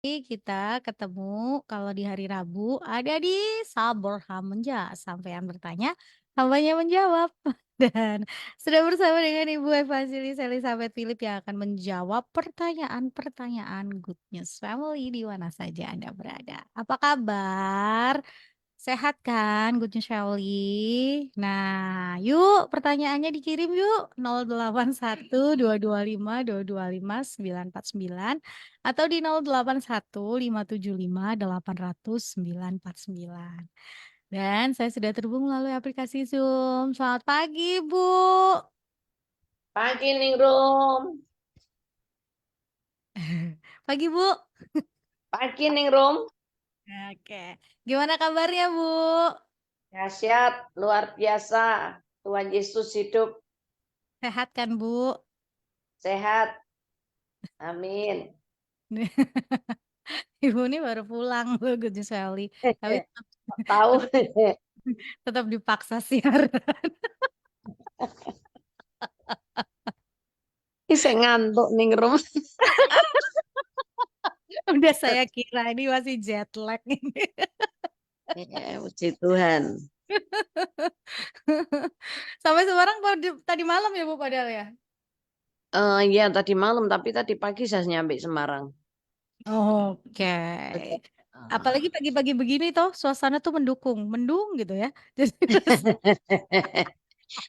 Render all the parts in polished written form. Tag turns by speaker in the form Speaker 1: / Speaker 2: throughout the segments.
Speaker 1: Kita ketemu kalau di hari Rabu ada di Saberham Menja. Sampean bertanya, hambanya menjawab. Dan sudah bersama dengan Ibu Evangelis Elizabeth Philip yang akan menjawab pertanyaan-pertanyaan Good News Family di mana saja Anda berada. Apa kabar? Sehat kan Good News Family? Nah, yuk pertanyaannya dikirim yuk 081225225949 atau di 081575780949. Dan saya sudah terhubung melalui aplikasi Zoom. Selamat pagi, Bu.
Speaker 2: Pagi Ningrum,
Speaker 1: Pagi, Bu.
Speaker 2: pagi Ningrum,
Speaker 1: Oke. Gimana kabarnya, Bu?
Speaker 2: dahsyat luar biasa. Tuhan Yesus hidup,
Speaker 1: Sehat kan, Bu?
Speaker 2: sehat, amin.
Speaker 1: Ibu ini baru pulang loh Good News Family. Tapi
Speaker 2: Tahu,
Speaker 1: tetap tetap dipaksa siaran.
Speaker 2: saya ngantuk Ningrum.
Speaker 1: Udah saya kira ini masih jet lag ini.
Speaker 2: Puji Tuhan.
Speaker 1: Sampai Semarang tadi malam ya Bu padahal ya.
Speaker 2: Ya tadi malam, tapi tadi pagi saya nyampe Semarang.
Speaker 1: Oke. Apalagi
Speaker 2: Ah.
Speaker 1: pagi-pagi begini toh suasana tuh mendung gitu ya. Jadi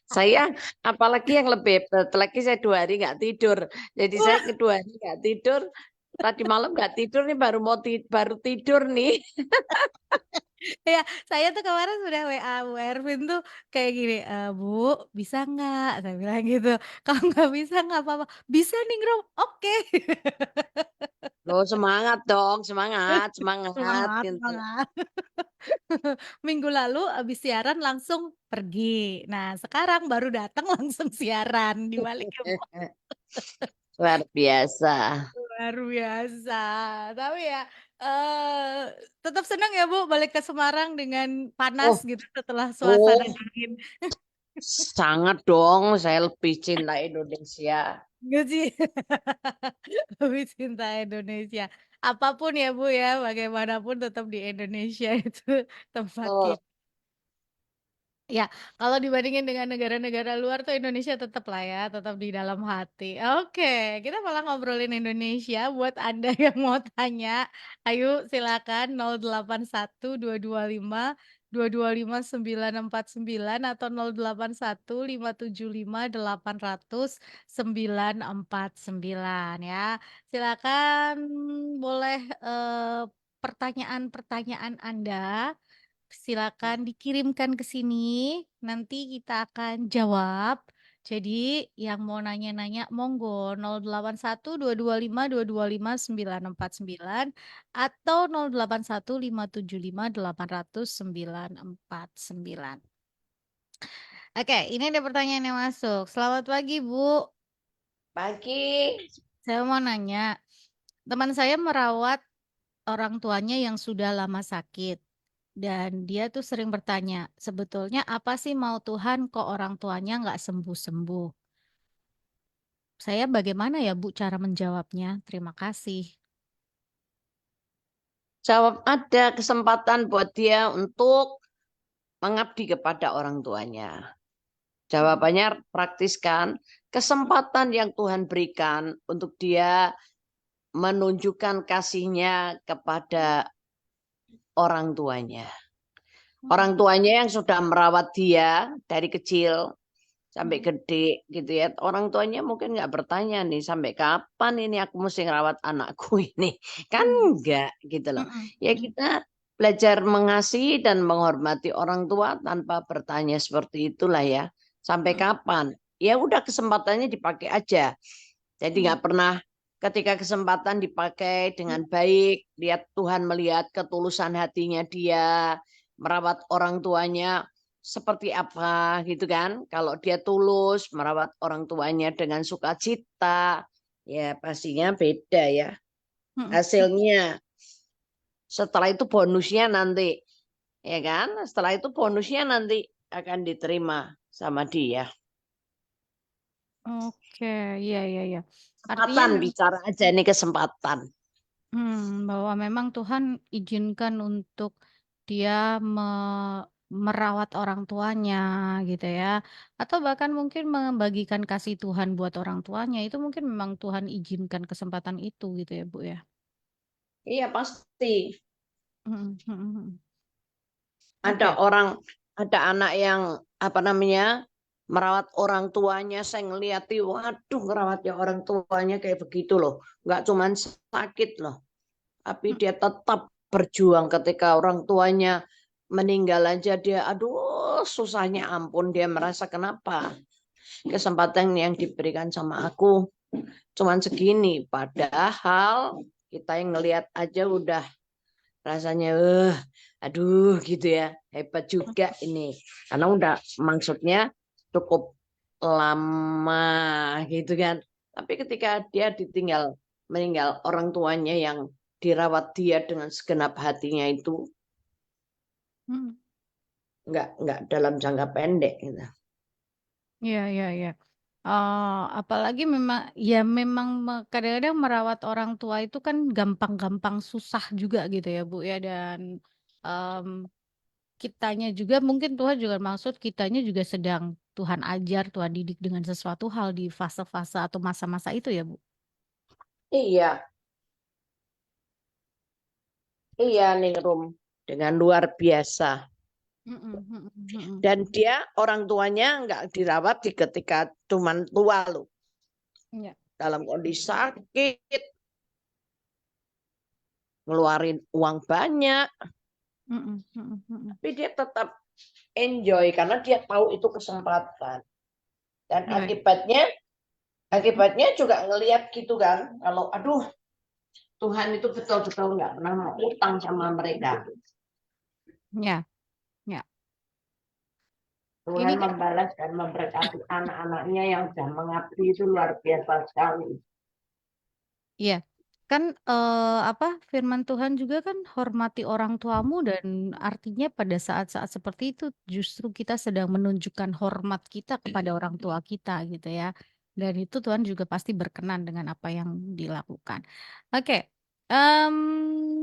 Speaker 2: Saya apalagi yang lebih hebat lagi saya 2 hari nggak tidur. Jadi saya
Speaker 1: wah,
Speaker 2: kedua hari nggak tidur. Tadi malam nggak tidur nih baru tidur nih.
Speaker 1: ya saya tuh kemarin sudah WA Bu Ervin tuh kayak gini, Bu bisa nggak? Saya bilang gitu. Kalau nggak bisa nggak apa-apa. Bisa nih Bro, oke.
Speaker 2: Loh semangat dong, semangat, semangat
Speaker 1: Semangat,
Speaker 2: gitu.
Speaker 1: semangat. Minggu lalu habis siaran langsung pergi. Nah, sekarang baru datang langsung siaran di balik
Speaker 2: Luar biasa.
Speaker 1: luar biasa. Tapi ya tetap senang ya Bu balik ke Semarang dengan panas
Speaker 2: Oh,
Speaker 1: gitu setelah suasana
Speaker 2: oh,
Speaker 1: dingin.
Speaker 2: sangat dong. Saya lebih cinta Indonesia.
Speaker 1: Enggak sih. Lebih cinta Indonesia. Apapun ya Bu ya, bagaimanapun tetap di Indonesia itu tempat
Speaker 2: Betul.
Speaker 1: kita. Ya, kalau dibandingin dengan negara-negara luar tuh Indonesia tetap lah ya, tetap di dalam hati. Oke, kita malah ngobrolin Indonesia. Buat Anda yang mau tanya, ayo silakan 081225225949 atau 081575780949 ya. Silakan boleh pertanyaan-pertanyaan Anda silakan dikirimkan ke sini, nanti kita akan jawab. Jadi yang mau nanya-nanya monggo 081225225949 atau 081575780949. Oke, ini ada pertanyaan yang masuk. Selamat pagi, Bu.
Speaker 2: Pagi.
Speaker 1: Saya mau nanya, teman saya merawat orang tuanya yang sudah lama sakit. Dan dia tuh sering bertanya, sebetulnya apa sih mau Tuhan kok orang tuanya nggak sembuh-sembuh? Saya bagaimana ya Bu cara menjawabnya? Terima kasih.
Speaker 2: Jawab ada kesempatan buat dia untuk mengabdi kepada orang tuanya. Jawabannya praktiskan kesempatan yang Tuhan berikan untuk dia menunjukkan kasihnya kepada orang tuanya. Orang
Speaker 1: Hmm.
Speaker 2: tuanya yang sudah merawat dia dari kecil sampai
Speaker 1: Hmm.
Speaker 2: gede gitu ya. Orang tuanya mungkin nggak bertanya nih sampai kapan ini aku mesti ngerawat anakku ini. Kan
Speaker 1: Hmm.
Speaker 2: enggak gitu loh.
Speaker 1: Hmm.
Speaker 2: Ya kita belajar mengasihi dan menghormati orang tua tanpa bertanya seperti itulah ya. Sampai
Speaker 1: Hmm.
Speaker 2: kapan? Ya udah kesempatannya dipakai aja. Jadi
Speaker 1: Hmm.
Speaker 2: nggak pernah ketika kesempatan dipakai dengan baik, lihat Tuhan melihat ketulusan hatinya dia, merawat orang tuanya seperti apa gitu kan. Kalau dia tulus merawat orang tuanya dengan sukacita, ya pastinya beda ya.
Speaker 1: Hmm. Hmm.
Speaker 2: Hasilnya setelah itu bonusnya nanti, ya kan? Setelah itu bonusnya nanti akan diterima sama dia.
Speaker 1: Oke, iya iya iya. Artinya
Speaker 2: Kesempatan bicara aja ini kesempatan.
Speaker 1: Bahwa memang Tuhan izinkan untuk dia merawat orang tuanya gitu ya. Atau bahkan mungkin membagikan kasih Tuhan buat orang tuanya, itu mungkin memang Tuhan izinkan kesempatan itu gitu ya, Bu, ya?
Speaker 2: Iya pasti.
Speaker 1: Mhm mhm mhm. Oke.
Speaker 2: Ada anak yang apa namanya merawat orang tuanya. Saya ngeliati, waduh, merawatnya orang tuanya kayak begitu loh. Nggak cuman sakit loh, tapi
Speaker 1: Mhm
Speaker 2: dia tetap berjuang ketika orang tuanya meninggal aja dia, aduh, susahnya ampun. Dia merasa kenapa kesempatan yang diberikan sama aku cuman segini, padahal kita yang ngelihat aja udah rasanya aduh gitu ya, hebat juga ini karena udah maksudnya cukup lama gitu kan. Tapi ketika dia ditinggal meninggal orang tuanya yang dirawat dia dengan segenap hatinya itu
Speaker 1: mhm.
Speaker 2: nggak dalam jangka pendek gitu.
Speaker 1: Iya iya iya. Apalagi memang ya memang kadang-kadang merawat orang tua itu kan gampang-gampang susah juga gitu ya, Bu, ya, dan, mmm, kitanya juga mungkin Tuhan juga maksud kitanya juga sedang Tuhan ajar, Tuhan didik dengan sesuatu hal di fase-fase atau masa-masa itu ya, Bu?
Speaker 2: Iya, iya Ningrum, dengan luar biasa.
Speaker 1: Mhm mhm mhm.
Speaker 2: Dan dia orang tuanya nggak dirawat di ketika cuman tua loh,
Speaker 1: Iya.
Speaker 2: dalam kondisi sakit, ngeluarin uang banyak,
Speaker 1: Mhm mhm mhm.
Speaker 2: tapi dia tetap enjoy karena dia tahu itu kesempatan. Dan
Speaker 1: Iya iya.
Speaker 2: akibatnya juga ngelihat gitu kan, kalau aduh Tuhan itu betul-betul nggak pernah mau utang sama mereka.
Speaker 1: Iya iya.
Speaker 2: Tuhan
Speaker 1: Ini kan
Speaker 2: membalas dan memberkati anak-anaknya yang sudah mengabdi itu luar biasa sekali.
Speaker 1: iya, kan, apa, firman Tuhan juga kan, "Hormati orang tuamu," dan artinya pada saat-saat seperti itu justru kita sedang menunjukkan hormat kita kepada orang tua kita gitu ya, dan itu Tuhan juga pasti berkenan dengan apa yang dilakukan. Oke,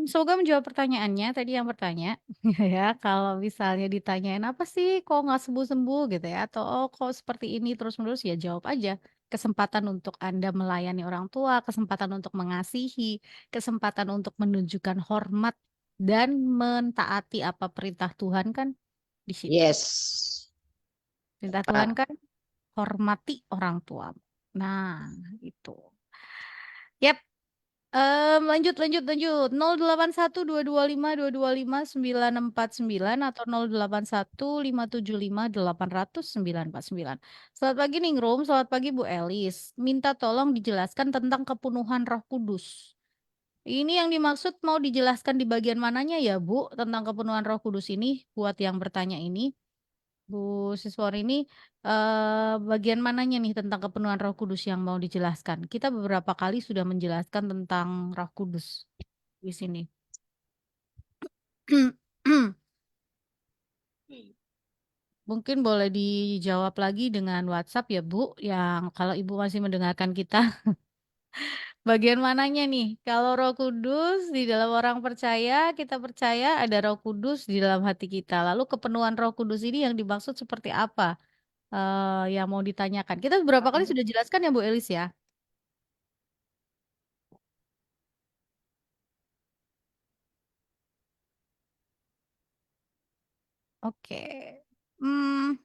Speaker 1: semoga menjawab pertanyaannya tadi yang bertanya ya, kalau misalnya ditanyain, "Apa sih kok nggak sembuh-sembuh?" Gitu ya, atau, "Oh kok seperti ini terus-menerus?" Ya jawab aja. Kesempatan untuk Anda melayani orang tua, kesempatan untuk mengasihi, kesempatan untuk menunjukkan hormat dan mentaati apa perintah Tuhan kan di situ.
Speaker 2: Yes.
Speaker 1: Perintah Tuhan
Speaker 2: Tepat.
Speaker 1: kan hormati orang tua. Nah, itu. Yap, lanjut lanjut lanjut. 081225225949 atau 081575 800 949. Selamat pagi Ningrum, selamat pagi Bu Elis. Minta tolong dijelaskan tentang kepenuhan Roh Kudus. Ini yang dimaksud mau dijelaskan di bagian mananya ya Bu, tentang kepenuhan Roh Kudus ini buat yang bertanya ini? Bu siswa ini, bagian mananya nih tentang kepenuhan Roh Kudus yang mau dijelaskan? Kita beberapa kali sudah menjelaskan tentang Roh Kudus di sini. Mungkin boleh dijawab lagi dengan WhatsApp ya Bu, yang kalau Ibu masih mendengarkan kita. Bagian mananya nih? Kalau Roh Kudus di dalam orang percaya, kita percaya ada Roh Kudus di dalam hati kita. Lalu kepenuhan Roh Kudus ini yang dimaksud seperti apa? Yang mau ditanyakan. Kita beberapa kali sudah jelaskan ya Bu Elis ya? Oke. Mmm,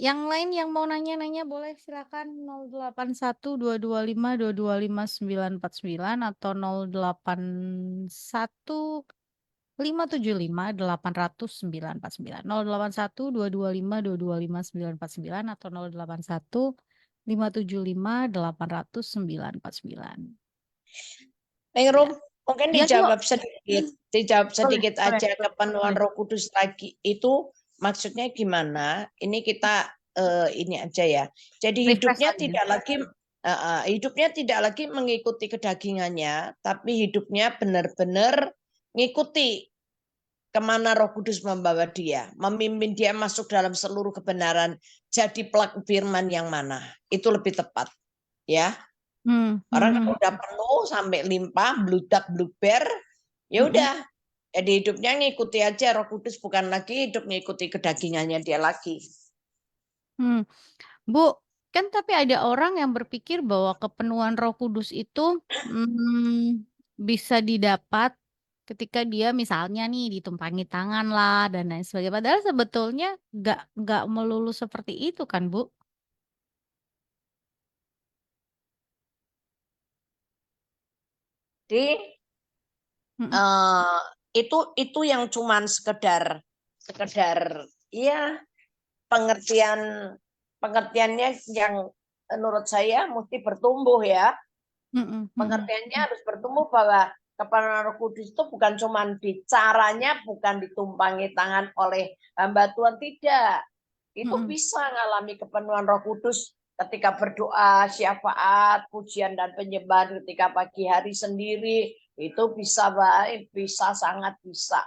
Speaker 1: yang lain yang mau nanya-nanya boleh silakan 081225225949 atau 081225 800 949 081225225949 atau 081575 800 949.
Speaker 2: Ningrum,
Speaker 1: Ya.
Speaker 2: mungkin
Speaker 1: Ya, Cuk.
Speaker 2: dijawab
Speaker 1: Boleh
Speaker 2: sedikit
Speaker 1: boleh
Speaker 2: aja
Speaker 1: boleh
Speaker 2: kepenuhan
Speaker 1: boleh.
Speaker 2: Roh Kudus lagi itu maksudnya gimana? Ini kita ini aja ya. Jadi
Speaker 1: Refresh lagi.
Speaker 2: hidupnya tidak lagi mengikuti kedagingannya, tapi hidupnya benar-benar ngikuti kemana Roh Kudus membawa dia, memimpin dia masuk dalam seluruh kebenaran, jadi pelaku firman yang mana. Itu lebih tepat, ya. Orang kalau udah
Speaker 1: Mhm.
Speaker 2: penuh sampai limpah, bludak bluber, ya
Speaker 1: Mhm.
Speaker 2: udah. Jadi hidupnya ngikuti aja Roh Kudus, bukan lagi hidup ngikuti kedagingannya dia lagi.
Speaker 1: Hmm. Bu, kan tapi ada orang yang berpikir bahwa kepenuhan Roh Kudus itu bisa didapat ketika dia misalnya nih ditumpangi tangan lah dan lain sebagainya. Padahal sebetulnya nggak melulu seperti itu kan, Bu?
Speaker 2: Jadi
Speaker 1: Mhm.
Speaker 2: itu yang cuman sekedar sekedar ya pengertian pengertiannya yang menurut saya mesti bertumbuh ya.
Speaker 1: Mhm. Mhm.
Speaker 2: Pengertiannya harus bertumbuh bahwa kepenuhan Roh Kudus itu bukan cuma di caranya, bukan ditumpangi tangan oleh hamba Tuhan, tidak. Itu
Speaker 1: Mhm.
Speaker 2: bisa ngalami kepenuhan Roh Kudus ketika berdoa, syafaat, pujian dan penyembahan ketika pagi hari sendiri. Itu bisa baik, bisa sangat bisa.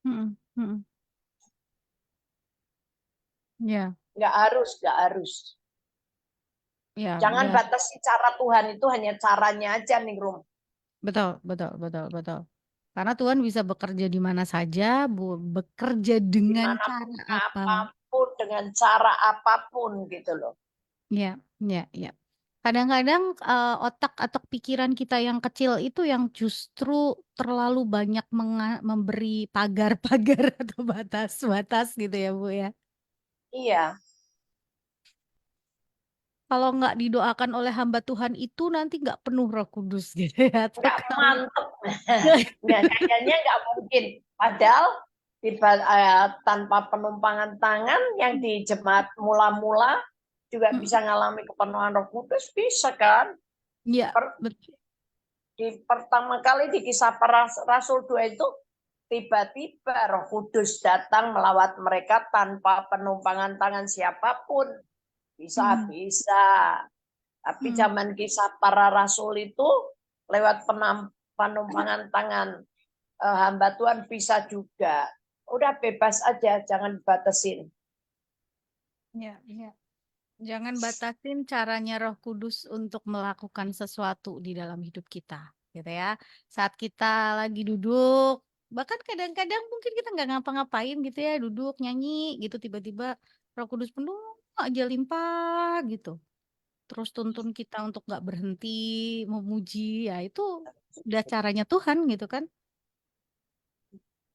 Speaker 1: Mhm. Mhm. Ya,
Speaker 2: Nggak harus, nggak harus.
Speaker 1: ya,
Speaker 2: Jangan
Speaker 1: ya.
Speaker 2: batasi cara Tuhan itu hanya caranya aja nih, Rum.
Speaker 1: Betul, betul, betul, betul. Karena Tuhan bisa bekerja di mana saja, bekerja dengan
Speaker 2: Dimanapun,
Speaker 1: cara apa.
Speaker 2: apapun, dengan cara apapun gitu loh.
Speaker 1: Ya, ya, ya. Kadang-kadang otak atau pikiran kita yang kecil itu yang justru terlalu banyak memberi pagar-pagar atau batas-batas gitu ya, Bu, ya.
Speaker 2: Iya,
Speaker 1: Kalau nggak didoakan oleh hamba Tuhan itu nanti nggak penuh Roh Kudus gitu ya, atau
Speaker 2: nggak
Speaker 1: kalau
Speaker 2: mantep. Nggak, kayaknya nggak mungkin. Padahal tanpa penumpangan tangan yang di jemaat mula-mula juga bisa
Speaker 1: Mhm.
Speaker 2: ngalami kepenuhan Roh Kudus, bisa kan?
Speaker 1: Iya,
Speaker 2: Per,
Speaker 1: betul.
Speaker 2: di pertama kali di kisah para Rasul 2 itu tiba-tiba Roh Kudus datang melawat mereka tanpa penumpangan tangan siapapun.
Speaker 1: Mhm.
Speaker 2: Bisa-bisa. Tapi
Speaker 1: Mhm.
Speaker 2: zaman kisah para rasul itu lewat penumpangan tangan hamba Tuhan bisa juga. Udah bebas aja, jangan batasin.
Speaker 1: Iya, iya. Jangan batasin caranya Roh Kudus untuk melakukan sesuatu di dalam hidup kita, gitu ya. Saat kita lagi duduk, bahkan kadang-kadang mungkin kita nggak ngapa-ngapain gitu ya, duduk nyanyi gitu, tiba-tiba Roh Kudus penuh aja limpah gitu. Terus tuntun kita untuk nggak berhenti memuji, ya itu udah caranya Tuhan gitu kan.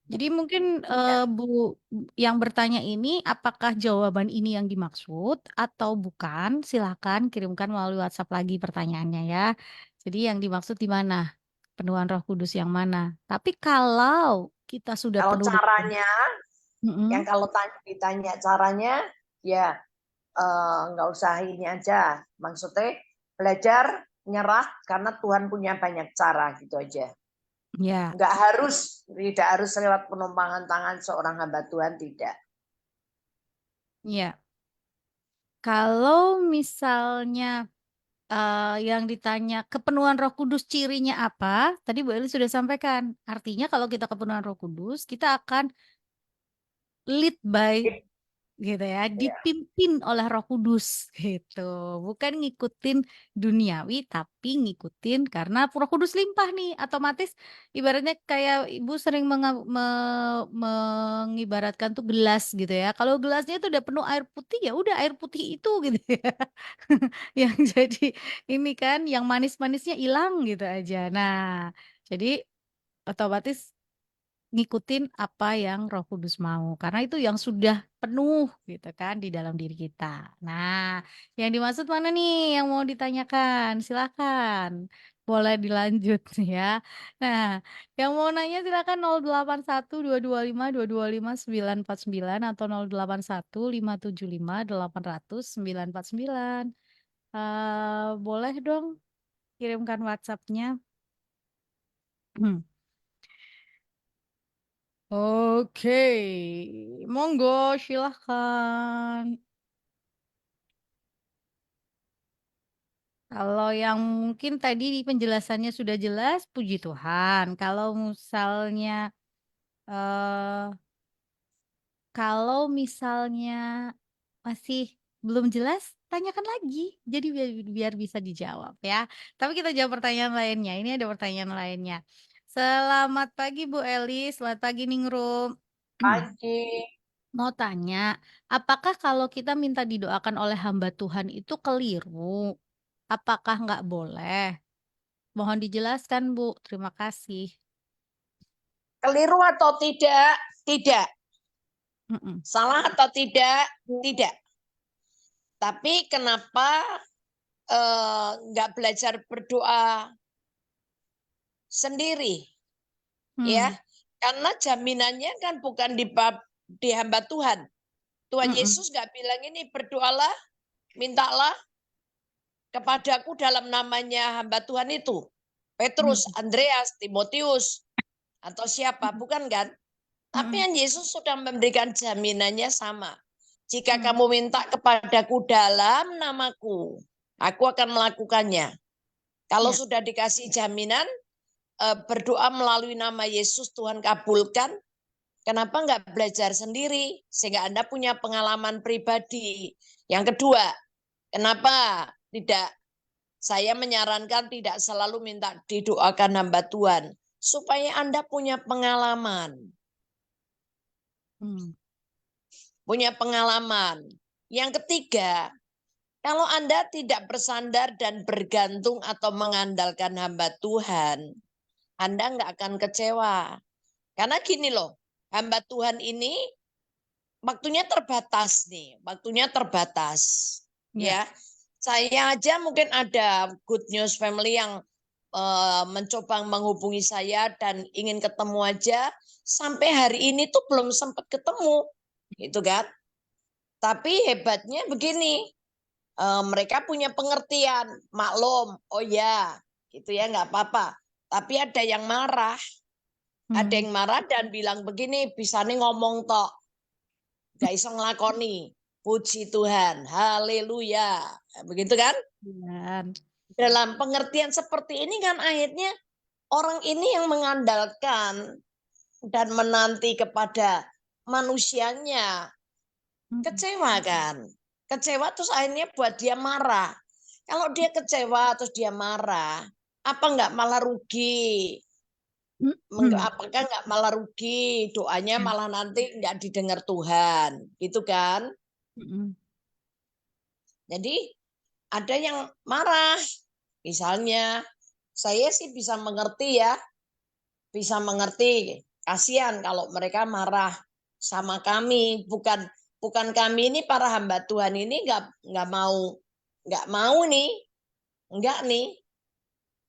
Speaker 1: Jadi mungkin
Speaker 2: Iya.
Speaker 1: Bu yang bertanya ini apakah jawaban ini yang dimaksud atau bukan? Silakan kirimkan melalui WhatsApp lagi pertanyaannya ya. Jadi yang dimaksud di mana? Penuhan Roh Kudus yang mana? Tapi kalau kita sudah
Speaker 2: Kalau
Speaker 1: penuh dengan
Speaker 2: caranya, yang
Speaker 1: Mhm.
Speaker 2: kalau ditanya caranya, ya nggak usah ini aja. Maksudnya belajar nyerah karena Tuhan punya banyak cara gitu aja.
Speaker 1: Ya,
Speaker 2: Nggak harus, tidak harus lewat penumpangan tangan seorang hamba Tuhan, tidak.
Speaker 1: ya. Kalau misalnya yang ditanya kepenuhan Roh Kudus cirinya apa? Tadi Bu Eli sudah sampaikan. Artinya kalau kita kepenuhan Roh Kudus, kita akan lead by gitu ya,
Speaker 2: Ya.
Speaker 1: dipimpin oleh Roh Kudus gitu. Bukan ngikutin duniawi tapi ngikutin karena Roh Kudus limpah nih, otomatis ibaratnya kayak Ibu sering mengibaratkan tuh gelas gitu ya. Kalau gelasnya itu udah penuh air putih, ya udah air putih itu gitu ya. Yang jadi ini kan yang manis-manisnya hilang gitu aja. Nah, jadi otomatis ngikutin apa yang Roh Kudus mau, karena itu yang sudah penuh gitu kan di dalam diri kita. Nah, yang dimaksud mana nih yang mau ditanyakan? Silakan, boleh dilanjut ya. Nah, yang mau nanya silakan 081225225949 atau 081575800949. Boleh dong kirimkan WhatsApp-nya. Oke, monggo silahkan. Kalau yang mungkin tadi penjelasannya sudah jelas, puji Tuhan. Eee, kalau misalnya masih belum jelas, tanyakan lagi, jadi biar bisa dijawab ya. Tapi kita jawab pertanyaan lainnya, ini ada pertanyaan lainnya. Selamat pagi Bu Eli, selamat pagi Ningrum.
Speaker 2: Pagi.
Speaker 1: Mau tanya, apakah kalau kita minta didoakan oleh hamba Tuhan itu keliru? Apakah nggak boleh? Mohon dijelaskan Bu, terima kasih.
Speaker 2: Keliru atau tidak? Tidak.
Speaker 1: Mhm,
Speaker 2: Salah atau tidak? Tidak. Tapi kenapa nggak belajar berdoa sendiri? Ya,
Speaker 1: mmm,
Speaker 2: karena jaminannya kan bukan di hamba Tuhan. Tuhan
Speaker 1: mhm,
Speaker 2: Yesus nggak bilang ini berdoalah, mintalah kepadaku dalam namanya hamba Tuhan itu. Petrus,
Speaker 1: mhm,
Speaker 2: Andreas, Timotius, atau siapa,
Speaker 1: mhm,
Speaker 2: bukan kan? Tapi
Speaker 1: mhm,
Speaker 2: yang Yesus sudah memberikan jaminannya sama. Jika
Speaker 1: mhm,
Speaker 2: kamu minta kepadaku dalam namaku, aku akan melakukannya. Kalau
Speaker 1: iya,
Speaker 2: sudah dikasih jaminan, berdoa melalui nama Yesus Tuhan kabulkan, kenapa nggak belajar sendiri sehingga Anda punya pengalaman pribadi? Yang kedua, kenapa tidak saya menyarankan tidak selalu minta didoakan hamba Tuhan supaya Anda punya pengalaman,
Speaker 1: mmm,
Speaker 2: punya pengalaman. Yang ketiga, kalau Anda tidak bersandar dan bergantung atau mengandalkan hamba Tuhan, Anda nggak akan kecewa. Karena gini loh, hamba Tuhan ini waktunya terbatas nih, waktunya terbatas.
Speaker 1: iya,
Speaker 2: Ya, saya aja mungkin ada Good News Family yang mencoba menghubungi saya dan ingin ketemu aja, sampai hari ini tuh belum sempat ketemu, gitu kan? Tapi hebatnya begini, mereka punya pengertian, maklum, oh ya, gitu ya nggak apa-apa. Tapi ada
Speaker 1: mmm,
Speaker 2: yang marah dan bilang begini, bisa nih ngomong tok, gak iso ngelakoni. Puji Tuhan, haleluya. Begitu kan?
Speaker 1: iya,
Speaker 2: Dalam pengertian seperti ini kan akhirnya orang ini yang mengandalkan dan menanti kepada manusianya
Speaker 1: mhm,
Speaker 2: kecewa kan. Kecewa terus akhirnya buat dia marah. Kalau dia kecewa terus dia marah, apa nggak malah rugi?
Speaker 1: mhm,
Speaker 2: Apakah nggak malah rugi? Doanya
Speaker 1: iya,
Speaker 2: malah nanti nggak didengar Tuhan, gitu kan?
Speaker 1: mhm,
Speaker 2: Jadi ada yang marah. Misalnya, saya sih bisa mengerti ya, bisa mengerti. Kasihan kalau mereka marah sama kami. Bukan kami ini para hamba Tuhan ini nggak mau nih, nggak nih.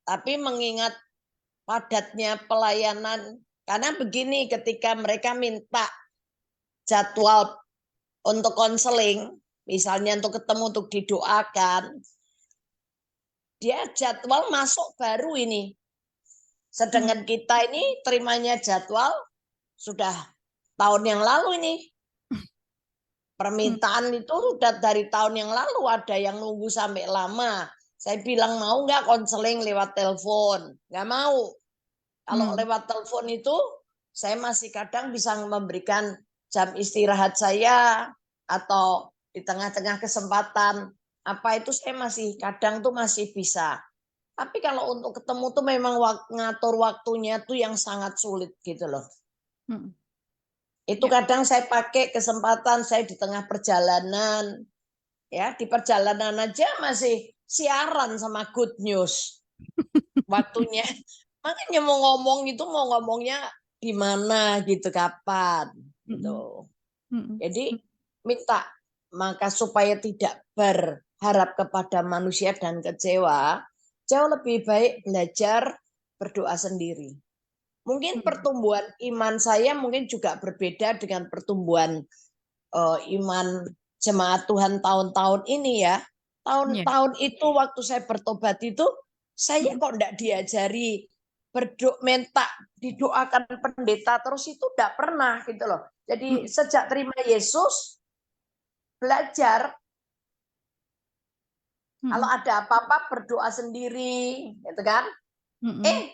Speaker 2: Tapi mengingat padatnya pelayanan, karena begini ketika mereka minta jadwal untuk konseling, misalnya untuk ketemu untuk didoakan, dia jadwal masuk baru ini.
Speaker 1: mmm,
Speaker 2: Sedangkan kita ini terimanya jadwal sudah tahun yang lalu ini.
Speaker 1: mhm,
Speaker 2: Permintaan itu sudah dari tahun yang lalu, ada yang nunggu sampai lama. Saya bilang mau nggak konseling lewat telepon? Nggak mau. Kalau
Speaker 1: mmm,
Speaker 2: lewat telepon itu, saya masih kadang bisa memberikan jam istirahat saya atau di tengah-tengah kesempatan apa itu saya masih kadang tuh masih bisa. Tapi kalau untuk ketemu tuh memang ngatur waktunya tuh yang sangat sulit gitu loh.
Speaker 1: mhm,
Speaker 2: Itu
Speaker 1: iya,
Speaker 2: kadang saya pakai kesempatan saya di tengah perjalanan, ya di perjalanan aja masih siaran sama Good News waktunya. Makanya mau ngomongnya di mana gitu, kapan
Speaker 1: mhm,
Speaker 2: gitu.
Speaker 1: mhm,
Speaker 2: Jadi minta maka supaya tidak berharap kepada manusia dan kecewa, jauh lebih baik belajar berdoa sendiri. Mungkin
Speaker 1: mhm,
Speaker 2: pertumbuhan iman saya mungkin juga berbeda dengan pertumbuhan iman jemaat Tuhan tahun-tahun ini ya.
Speaker 1: iya,
Speaker 2: Tahun-tahun itu waktu saya bertobat itu, saya
Speaker 1: mhm,
Speaker 2: kok enggak diajari minta didoakan pendeta terus itu enggak pernah gitu loh. Jadi
Speaker 1: mhm,
Speaker 2: sejak terima Yesus, belajar kalau
Speaker 1: mhm,
Speaker 2: ada apa-apa berdoa sendiri, gitu kan?
Speaker 1: mhm,
Speaker 2: Eh,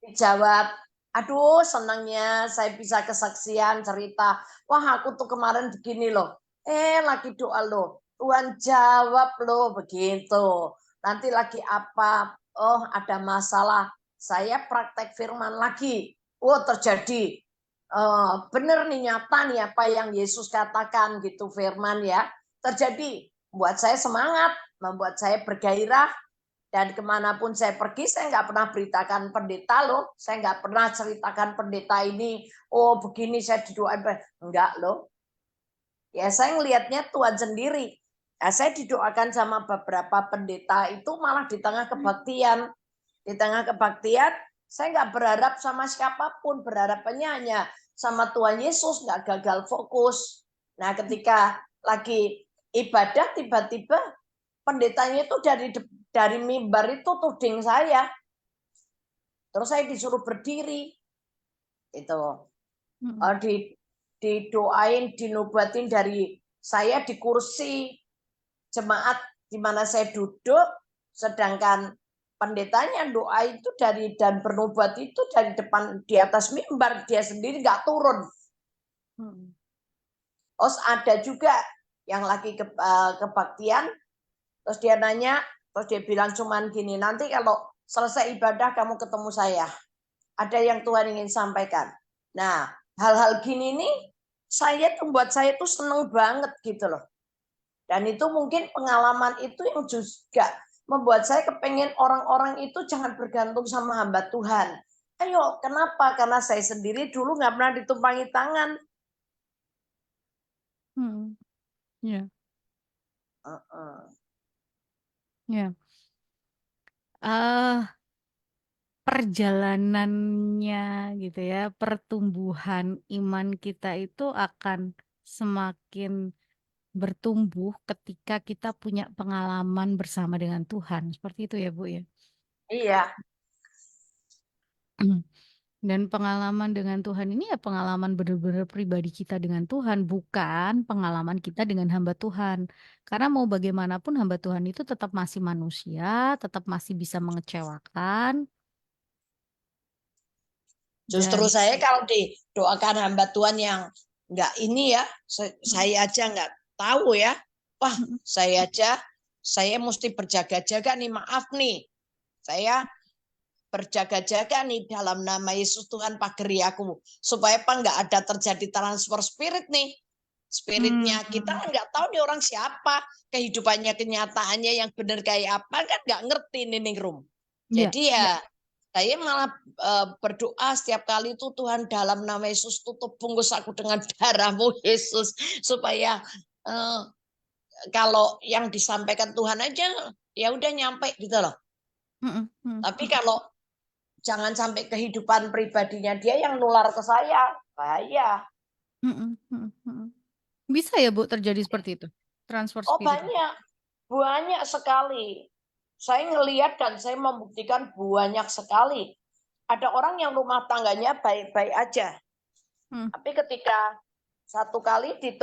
Speaker 2: dijawab, aduh senangnya saya bisa kesaksian cerita, wah aku tuh kemarin begini loh, lagi doa loh, Tuhan jawab loh begitu. Nanti lagi apa? Oh, ada masalah. Saya praktek firman lagi. Oh, terjadi. Benar nih, nyata nih apa yang Yesus katakan gitu, firman ya. Terjadi. Buat saya semangat, membuat saya bergairah. Dan kemanapun saya pergi, saya nggak pernah beritakan pendeta loh. Saya nggak pernah ceritakan pendeta ini, oh begini saya didoain. Enggak loh. Ya saya ngelihatnya Tuhan sendiri. Nah, saya didoakan sama beberapa pendeta itu malah di tengah kebaktian. Di tengah kebaktian, saya nggak berharap sama siapapun. Berharapannya hanya sama Tuhan Yesus, nggak gagal fokus. Nah ketika lagi ibadah, tiba-tiba pendetanya itu dari mimbar itu tuding saya. Terus saya disuruh berdiri. Itu didoain, dinubatin dari saya di kursi jemaat di mana saya duduk, sedangkan pendetanya doa itu dari dan bernubat itu dari depan di atas mimbar, dia sendiri nggak turun. Terus ada juga yang lagi kebaktian, terus dia nanya, terus dia bilang cuman gini, nanti kalau selesai ibadah kamu ketemu saya. Ada yang Tuhan ingin sampaikan. Nah, hal-hal gini nih, saya tuh buat saya tuh seneng banget gitu loh. Dan itu mungkin pengalaman itu yang juga membuat saya kepengen orang-orang itu jangan bergantung sama hamba Tuhan. Ayo, kenapa? Karena saya sendiri dulu nggak pernah ditumpangi tangan.
Speaker 1: Ya, ya. Perjalanannya gitu ya, pertumbuhan iman kita itu akan semakin bertumbuh ketika kita punya pengalaman bersama dengan Tuhan. Seperti itu ya, Bu ya.
Speaker 2: Iya,
Speaker 1: Dan pengalaman dengan Tuhan ini ya pengalaman benar-benar pribadi kita dengan Tuhan, bukan pengalaman kita dengan hamba Tuhan. Karena mau bagaimanapun hamba Tuhan itu tetap masih manusia, tetap masih bisa mengecewakan
Speaker 2: justru
Speaker 1: dan
Speaker 2: saya kalau didoakan hamba Tuhan yang nggak ini ya, saya aja nggak tahu ya. Wah, saya mesti berjaga-jaga nih, maaf nih. Saya berjaga-jaga nih dalam nama Yesus Tuhan pageri aku supaya apa nggak ada terjadi transfer spirit nih, spiritnya kita
Speaker 1: Hmm,
Speaker 2: nggak tahu nih orang siapa, kehidupannya kenyataannya yang benar kayak apa kan nggak ngerti nih room.
Speaker 1: ya,
Speaker 2: Jadi ya saya malah berdoa setiap kali itu, Tuhan dalam nama Yesus tutup bungkus aku dengan darahmu Yesus supaya kalau yang disampaikan Tuhan aja ya udah nyampe gitu loh. Tapi kalau jangan sampai kehidupan pribadinya dia yang nular ke saya. Bahaya.
Speaker 1: Bisa ya Bu terjadi seperti itu, transfer
Speaker 2: Oh
Speaker 1: spirit.
Speaker 2: banyak. Banyak sekali. Saya ngelihat dan saya membuktikan banyak sekali. Ada orang yang rumah tangganya baik-baik aja.
Speaker 1: Hmm,
Speaker 2: Tapi ketika satu kali di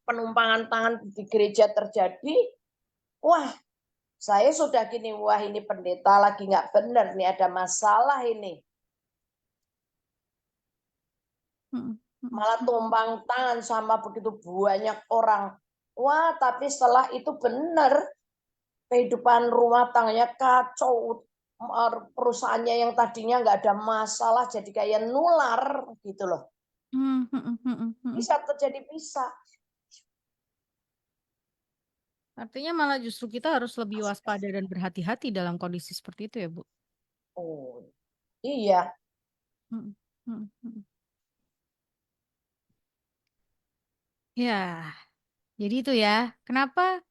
Speaker 2: penumpangan tangan di gereja terjadi, wah saya sudah gini, wah ini pendeta lagi nggak benar, nih ada masalah ini.
Speaker 1: hmm,
Speaker 2: Malah tumpang tangan sama begitu banyak orang. Wah, tapi setelah itu benar kehidupan rumah tangganya kacau. Perusahaannya yang tadinya nggak ada masalah jadi kayak nular gitu loh. Bisa terjadi, bisa.
Speaker 1: Artinya malah justru kita harus lebih waspada dan berhati-hati dalam kondisi seperti itu ya Bu.
Speaker 2: Oh, iya.
Speaker 1: Hmm, hmm, hmm. Ya, jadi itu ya. Kenapa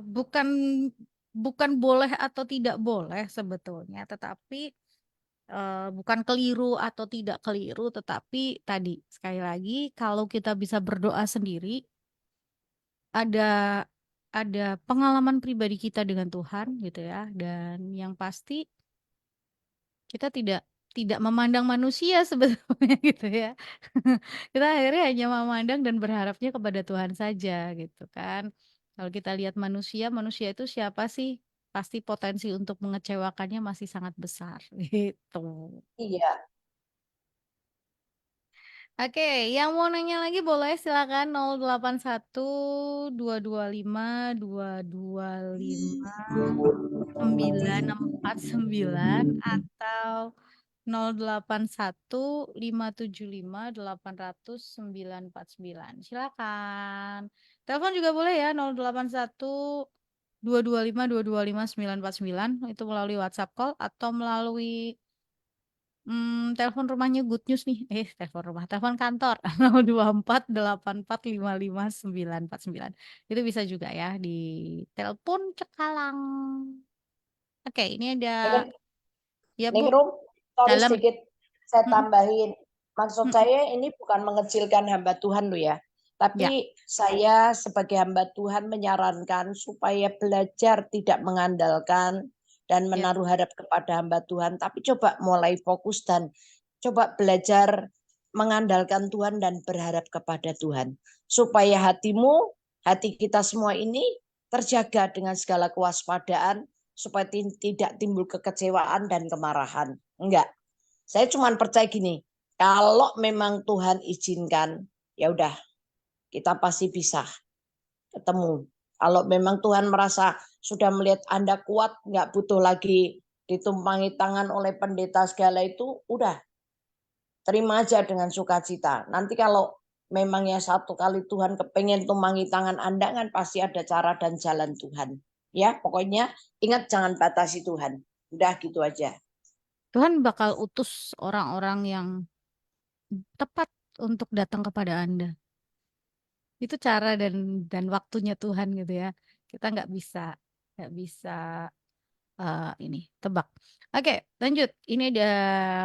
Speaker 1: bukan bukan boleh atau tidak boleh sebetulnya, tetapi bukan keliru atau tidak keliru, tetapi tadi sekali lagi kalau kita bisa berdoa sendiri, ada ada pengalaman pribadi kita dengan Tuhan gitu ya, dan yang pasti kita tidak tidak memandang manusia sebetulnya gitu ya. Kita akhirnya hanya memandang dan berharapnya kepada Tuhan saja gitu kan. Kalau kita lihat manusia, manusia itu siapa sih? Pasti potensi untuk mengecewakannya masih sangat besar gitu.
Speaker 2: Iya.
Speaker 1: Oke, yang mau nanya lagi boleh silakan 081 225 225 949 atau 081 575 800 949. Silakan. Telepon juga boleh ya 081 225 225 949 itu melalui WhatsApp call atau melalui telepon rumahnya Good News nih. Telepon kantor 024 84 55 949. Itu bisa juga ya di telepon Cekalang. Oke, ini ada
Speaker 3: Ini
Speaker 1: ya Bu,
Speaker 3: Ningrum, sorry
Speaker 1: dalam.
Speaker 3: sedikit saya
Speaker 1: Mm-mm,
Speaker 3: tambahin. Maksud
Speaker 1: mm-mm.
Speaker 3: saya ini bukan mengecilkan hamba Tuhan loh ya.
Speaker 1: Ya,
Speaker 3: Tapi saya sebagai hamba Tuhan menyarankan supaya belajar tidak mengandalkan dan
Speaker 1: ya.
Speaker 3: menaruh harap kepada hamba Tuhan. Tapi coba mulai fokus dan coba belajar mengandalkan Tuhan dan berharap kepada Tuhan. Supaya hatimu, hati kita semua ini terjaga dengan segala kewaspadaan supaya tidak timbul kekecewaan dan kemarahan. Enggak. Saya cuma percaya gini, kalau memang Tuhan izinkan, ya udah, kita pasti bisa ketemu. Kalau memang Tuhan merasa sudah melihat Anda kuat, nggak butuh lagi ditumpangi tangan oleh pendeta segala itu, udah, terima aja dengan sukacita. Nanti kalau memangnya satu kali Tuhan kepengen tumpangi tangan Anda, kan pasti ada cara dan jalan Tuhan. Ya, pokoknya ingat jangan batasi Tuhan. Udah gitu aja.
Speaker 1: Tuhan bakal utus orang-orang yang tepat untuk datang kepada Anda. Itu cara dan waktunya Tuhan gitu ya. Kita nggak bisa ini tebak. Oke, lanjut. Ini ada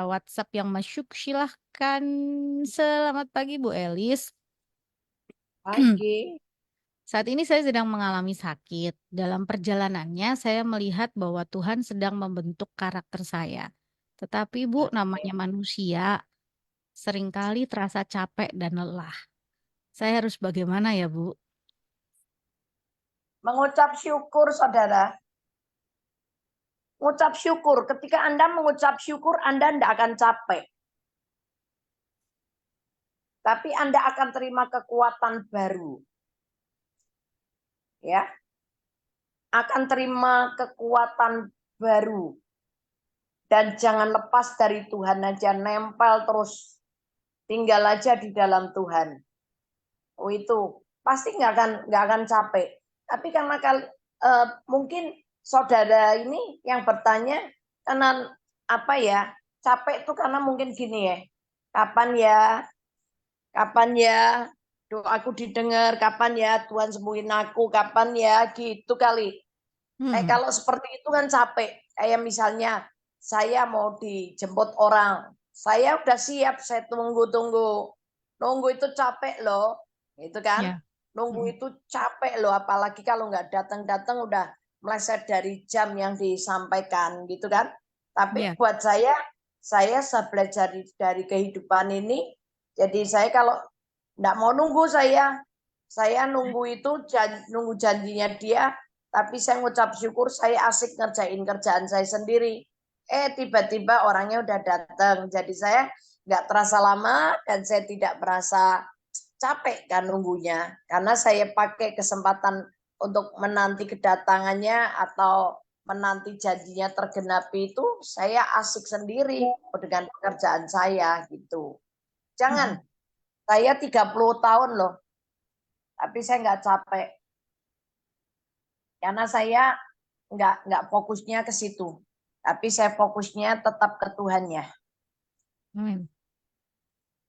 Speaker 1: WhatsApp yang masuk. Silahkan. Selamat pagi Bu Elis.
Speaker 3: Pagi.
Speaker 1: Saat ini saya sedang mengalami sakit. Dalam perjalanannya, saya melihat bahwa Tuhan sedang membentuk karakter saya. Tetapi, Bu, namanya manusia seringkali terasa capek dan lelah. Saya harus bagaimana ya, Bu?
Speaker 3: Mengucap syukur, saudara. Mengucap syukur. Ketika Anda mengucap syukur, Anda tidak akan capek. Tapi Anda akan terima kekuatan baru. Ya, akan terima kekuatan baru. Dan jangan lepas dari Tuhan aja, nempel terus. Tinggal aja di dalam Tuhan. Oh itu pasti nggak akan capek. Tapi karena mungkin saudara ini yang bertanya karena apa ya capek itu karena mungkin gini ya, kapan ya, kapan ya doaku didengar, kapan ya Tuhan sembuhin aku, kapan ya gitu kali.
Speaker 1: Hmm,
Speaker 3: Kalau seperti itu kan capek. Kayak misalnya saya mau dijemput orang, saya udah siap, saya tunggu-tunggu. Nunggu itu capek loh, gitu kan?
Speaker 1: ya.
Speaker 3: Nunggu
Speaker 1: Hmm,
Speaker 3: itu capek loh, apalagi kalau nggak datang-datang udah meleset dari jam yang disampaikan, gitu kan? Tapi
Speaker 1: ya.
Speaker 3: buat saya belajar dari kehidupan ini. Jadi saya kalau nggak mau nunggu saya nunggu itu nunggu janjinya dia, tapi saya ngucap syukur saya asik ngerjain kerjaan saya sendiri. Tiba-tiba orangnya udah datang. Jadi saya nggak terasa lama dan saya tidak merasa capek kan nunggunya. Karena saya pakai kesempatan untuk menanti kedatangannya atau menanti janjinya tergenapi itu saya asik sendiri dengan pekerjaan saya gitu. Jangan,
Speaker 1: Hmm,
Speaker 3: saya 30 tahun loh, tapi saya nggak capek. Karena saya nggak fokusnya ke situ. Tapi saya fokusnya tetap ke Tuhannya.
Speaker 1: amin.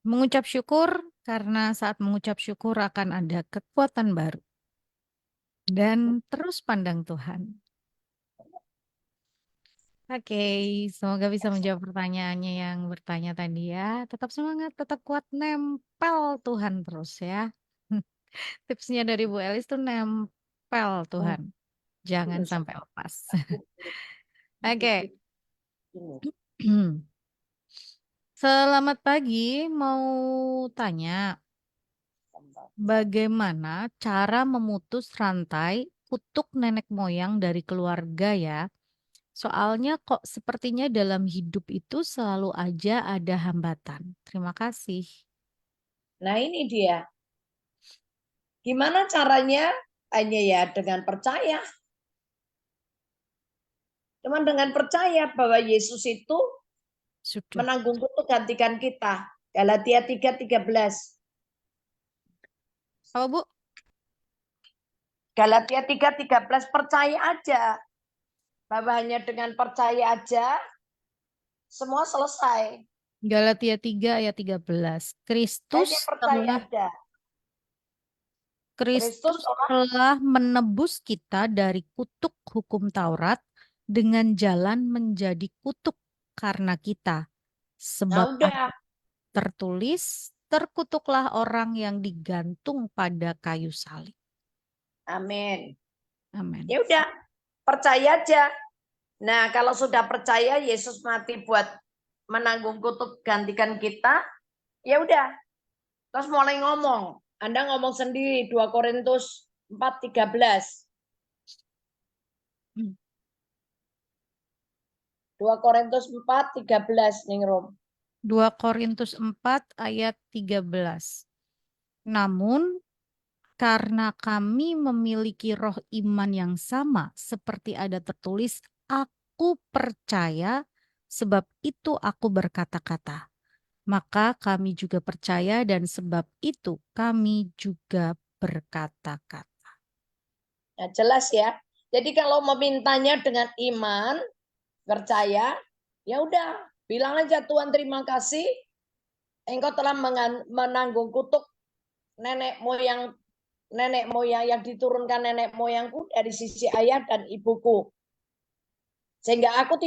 Speaker 1: Mengucap syukur karena saat mengucap syukur akan ada kekuatan baru dan terus pandang Tuhan. Oke, semoga bisa menjawab pertanyaannya yang bertanya tadi ya. Tetap semangat, tetap kuat, nempel Tuhan terus ya. Tipsnya dari Bu Elis tuh nempel Tuhan. Jangan sampai lepas. Oke. Selamat pagi, mau tanya, bagaimana cara memutus rantai kutuk nenek moyang dari keluarga ya? Soalnya kok sepertinya dalam hidup itu selalu aja ada hambatan. Terima kasih.
Speaker 3: Nah ini dia. Gimana caranya? Hanya ya dengan percaya. Cuman dengan percaya bahwa Yesus itu
Speaker 1: Sudah.
Speaker 3: menanggung kutuk gantikan kita. Galatia 3:13.
Speaker 1: Apa, Bu?
Speaker 3: Galatia 3:13, percaya aja. Bahwa hanya dengan percaya aja semua selesai.
Speaker 1: Galatia 3 ayat 13.
Speaker 3: Hanya
Speaker 1: Kristus
Speaker 3: percaya
Speaker 1: telah
Speaker 3: aja. Kristus
Speaker 1: Kristus
Speaker 3: telah,
Speaker 1: telah menebus kita dari kutuk hukum Taurat dengan jalan menjadi kutuk karena kita.
Speaker 3: nah
Speaker 1: Sebab
Speaker 3: udah,
Speaker 1: tertulis, terkutuklah orang yang digantung pada kayu salib.
Speaker 3: amin.
Speaker 1: Amin.
Speaker 3: Ya udah, percaya aja. Nah, kalau sudah percaya Yesus mati buat menanggung kutuk gantikan kita, ya udah. Terus mulai ngomong. Anda ngomong sendiri 2 Korintus 4:13.
Speaker 1: Hmm.
Speaker 3: 2 Korintus 4:13 ning Rom.
Speaker 1: 2 Korintus 4 ayat 13. Namun karena kami memiliki roh iman yang sama, seperti ada tertulis, aku percaya, sebab itu aku berkata-kata. Maka kami juga percaya dan sebab itu kami juga berkata-kata.
Speaker 3: Nah, jelas ya. Jadi kalau memintanya dengan iman, percaya, ya udah, bilang aja Tuhan terima kasih, Engkau telah menanggung kutuk nenek moyang yang diturunkan nenek moyangku dari sisi ayah dan ibuku. Sehingga aku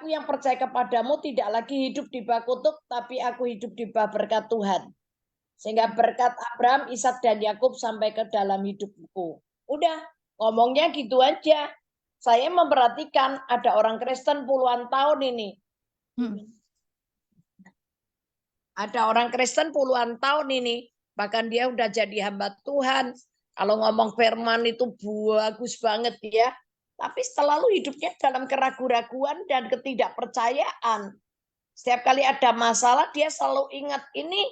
Speaker 3: yang percaya kepadamu tidak lagi hidup di bawah kutuk, tapi aku hidup di bawah berkat Tuhan. Sehingga berkat Abraham, Ishak dan Yakub sampai ke dalam hidupku. Udah, ngomongnya gitu aja. Saya memperhatikan ada orang Kristen puluhan tahun ini. Ada orang Kristen puluhan tahun ini, bahkan dia udah jadi hamba Tuhan. Kalau ngomong firman itu bagus banget ya. Tapi selalu hidupnya dalam keraguan-raguan dan ketidakpercayaan. Setiap kali ada masalah dia selalu ingat ini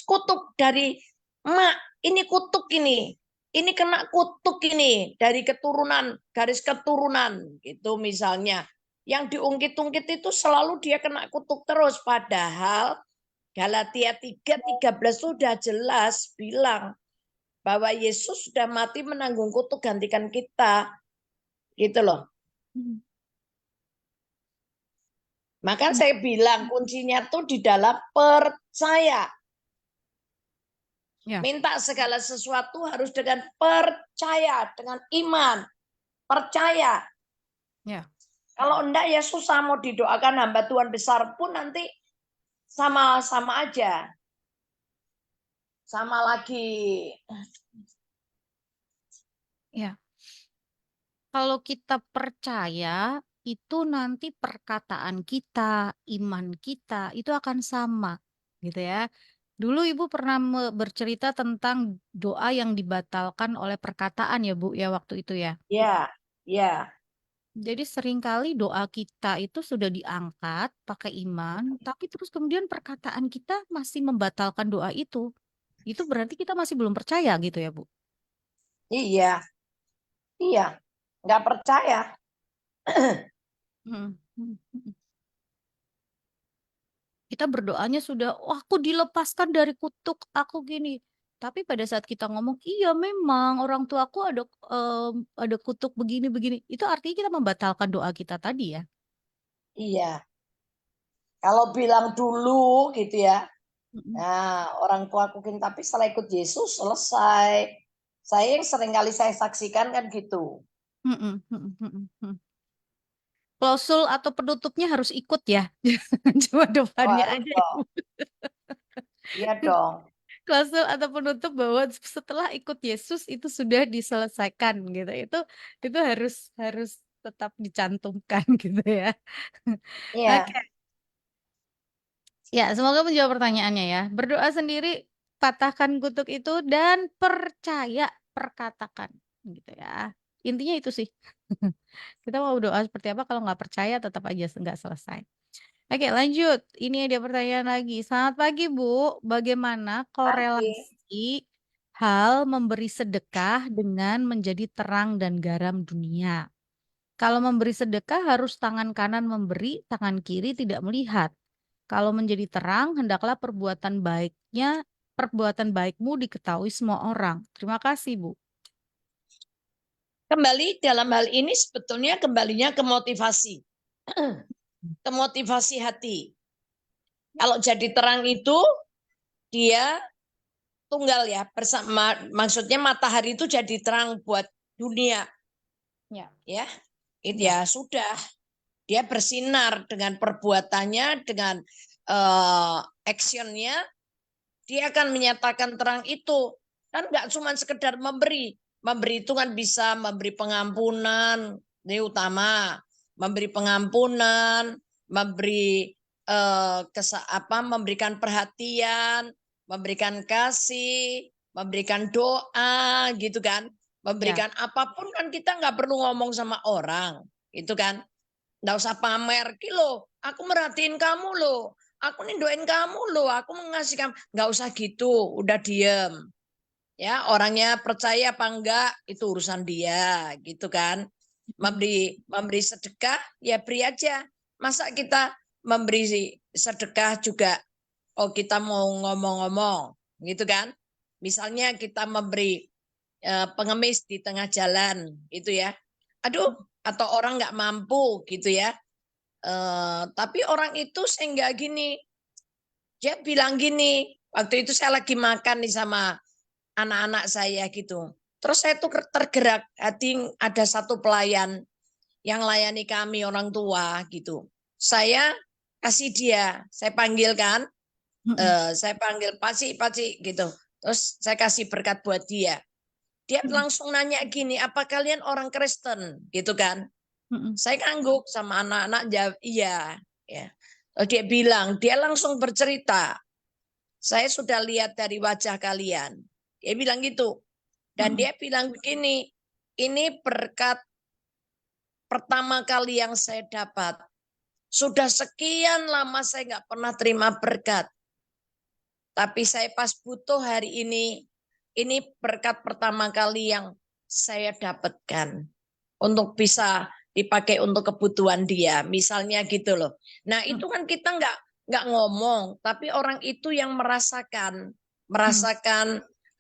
Speaker 3: kutuk dari emak, ini kutuk ini. Ini kena kutuk ini dari keturunan, garis keturunan gitu misalnya. Yang diungkit-ungkit itu selalu dia kena kutuk terus. Padahal Galatia 3:13 sudah jelas bilang bahwa Yesus sudah mati menanggung kutuk gantikan kita. Gitu loh. Maka saya bilang kuncinya tuh di dalam percaya.
Speaker 1: Ya.
Speaker 3: Minta segala sesuatu harus dengan percaya, dengan iman. Percaya.
Speaker 1: Ya.
Speaker 3: Kalau enggak ya susah mau didoakan hamba Tuhan besar pun nanti sama-sama aja. Sama lagi.
Speaker 1: Ya. Kalau kita percaya, itu nanti perkataan kita, iman kita, itu akan sama, gitu ya. Dulu Ibu pernah bercerita tentang doa yang dibatalkan oleh perkataan ya Bu, ya waktu itu ya.
Speaker 3: Ya, ya.
Speaker 1: Jadi seringkali doa kita itu sudah diangkat pakai iman, tapi terus kemudian perkataan kita masih membatalkan doa itu. Itu berarti kita masih belum percaya gitu ya Bu.
Speaker 3: Iya. Iya. Nggak percaya.
Speaker 1: Hmm. Kita berdoanya sudah, oh aku dilepaskan dari kutuk, aku gini. Tapi pada saat kita ngomong, iya memang orang tuaku ada kutuk begini-begini. Itu artinya kita membatalkan doa kita tadi ya.
Speaker 3: Iya. Kalau bilang dulu gitu ya. Nah, orang tua aku tapi setelah ikut Yesus selesai. Saya yang sering kali saya saksikan kan gitu.
Speaker 1: Klausul atau penutupnya harus ikut ya. Cuma
Speaker 3: Oh,
Speaker 1: depannya
Speaker 3: harus
Speaker 1: aja.
Speaker 3: dong. Iya dong.
Speaker 1: Klausul atau penutup bahwa setelah ikut Yesus itu sudah diselesaikan gitu. Itu harus tetap dicantumkan gitu ya.
Speaker 3: Iya.
Speaker 1: Oke. Ya, semoga menjawab pertanyaannya ya. Berdoa sendiri, patahkan kutuk itu dan percaya, perkatakan gitu ya. Intinya itu sih. Kita mau doa seperti apa kalau nggak percaya tetap aja nggak selesai. Oke, lanjut. Ini ada pertanyaan lagi. Selamat pagi, Bu. Bagaimana
Speaker 3: Pagi.
Speaker 1: korelasi hal memberi sedekah dengan menjadi terang dan garam dunia? Kalau memberi sedekah harus tangan kanan memberi, tangan kiri tidak melihat. Kalau menjadi terang, hendaklah perbuatan baikmu diketahui semua orang. Terima kasih, Bu.
Speaker 3: Kembali dalam hal ini sebetulnya kembalinya ke motivasi. Ke motivasi hati. Kalau jadi terang itu dia tunggal ya, bersama, maksudnya matahari itu jadi terang buat dunia. Ya, itu ya sudah. Dia bersinar dengan perbuatannya, dengan actionnya, dia akan menyatakan terang itu. Kan nggak cuma sekedar memberi. Memberi itu kan bisa memberi pengampunan, ini utama. Memberi pengampunan, memberi memberikan perhatian, memberikan kasih, memberikan doa, gitu kan. Memberikan apapun kan kita nggak perlu ngomong sama orang, itu kan. Nggak usah pamer, kilo, aku merhatiin kamu loh, aku nindoin kamu loh, aku mengasihi kamu. Nggak usah gitu, udah diem. Ya, orangnya percaya apa enggak, itu urusan dia, gitu kan. Memberi sedekah, ya beri aja. Masa kita memberi sedekah juga, oh kita mau ngomong-ngomong, gitu kan. Misalnya kita memberi pengemis di tengah jalan, itu ya. Aduh, atau orang nggak mampu, gitu ya. Tapi orang itu sehingga gini, dia bilang gini, waktu itu saya lagi makan nih sama anak-anak saya gitu. Terus saya tuh tergerak hati, ada satu pelayan yang layani kami orang tua gitu. Saya kasih dia, saya panggilkan, saya panggil Paci gitu. Terus saya kasih berkat buat dia. Dia langsung nanya gini, apa kalian orang Kristen gitu kan? Saya ngangguk sama anak-anak, jawab iya. Ya. Dia bilang, dia langsung bercerita, saya sudah lihat dari wajah kalian. Dia bilang gitu. Dan dia bilang begini, ini berkat pertama kali yang saya dapat. Sudah sekian lama saya nggak pernah terima berkat. Tapi saya pas butuh hari ini berkat pertama kali yang saya dapatkan. Untuk bisa dipakai untuk kebutuhan dia. Misalnya gitu loh. Nah itu kan kita nggak ngomong, tapi orang itu yang merasakan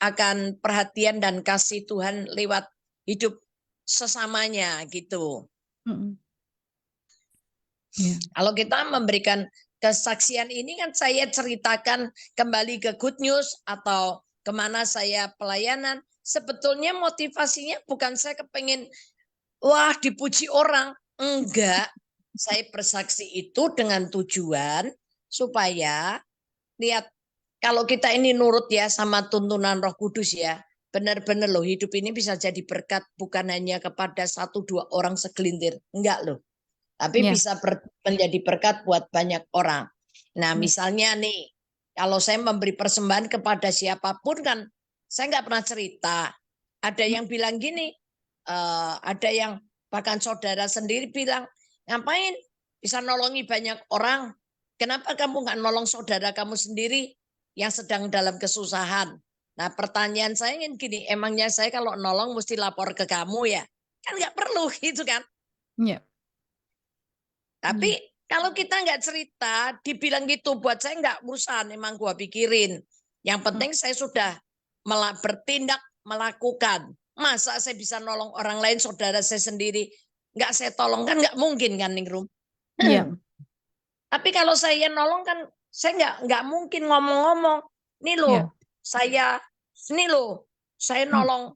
Speaker 3: akan perhatian dan kasih Tuhan lewat hidup sesamanya gitu. Kalau kita memberikan kesaksian ini kan saya ceritakan kembali ke Good News atau kemana saya pelayanan. Sebetulnya motivasinya bukan saya kepengen wah dipuji orang. Enggak. Saya bersaksi itu dengan tujuan supaya lihat kalau kita ini nurut ya sama tuntunan Roh Kudus ya. Benar-benar loh hidup ini bisa jadi berkat bukan hanya kepada 1-2 orang segelintir. Enggak loh. Tapi bisa menjadi berkat buat banyak orang. Nah misalnya nih, kalau saya memberi persembahan kepada siapapun kan, saya nggak pernah cerita. Ada yang bilang gini, ada yang bahkan saudara sendiri bilang, ngapain bisa nolongi banyak orang? Kenapa kamu nggak nolong saudara kamu sendiri yang sedang dalam kesusahan? Nah pertanyaan saya ingin gini, emangnya saya kalau nolong mesti lapor ke kamu ya? Kan nggak perlu gitu kan?
Speaker 1: Iya.
Speaker 3: Tapi kalau kita nggak cerita, dibilang gitu, buat saya nggak urusan, emang gua pikirin. Yang penting saya sudah bertindak, melakukan. Masa saya bisa nolong orang lain, saudara saya sendiri, nggak saya tolong, kan nggak mungkin kan, Ningrum.
Speaker 1: Iya.
Speaker 3: Tapi kalau saya nolong kan, saya nggak mungkin ngomong-ngomong. Nih loh, saya nolong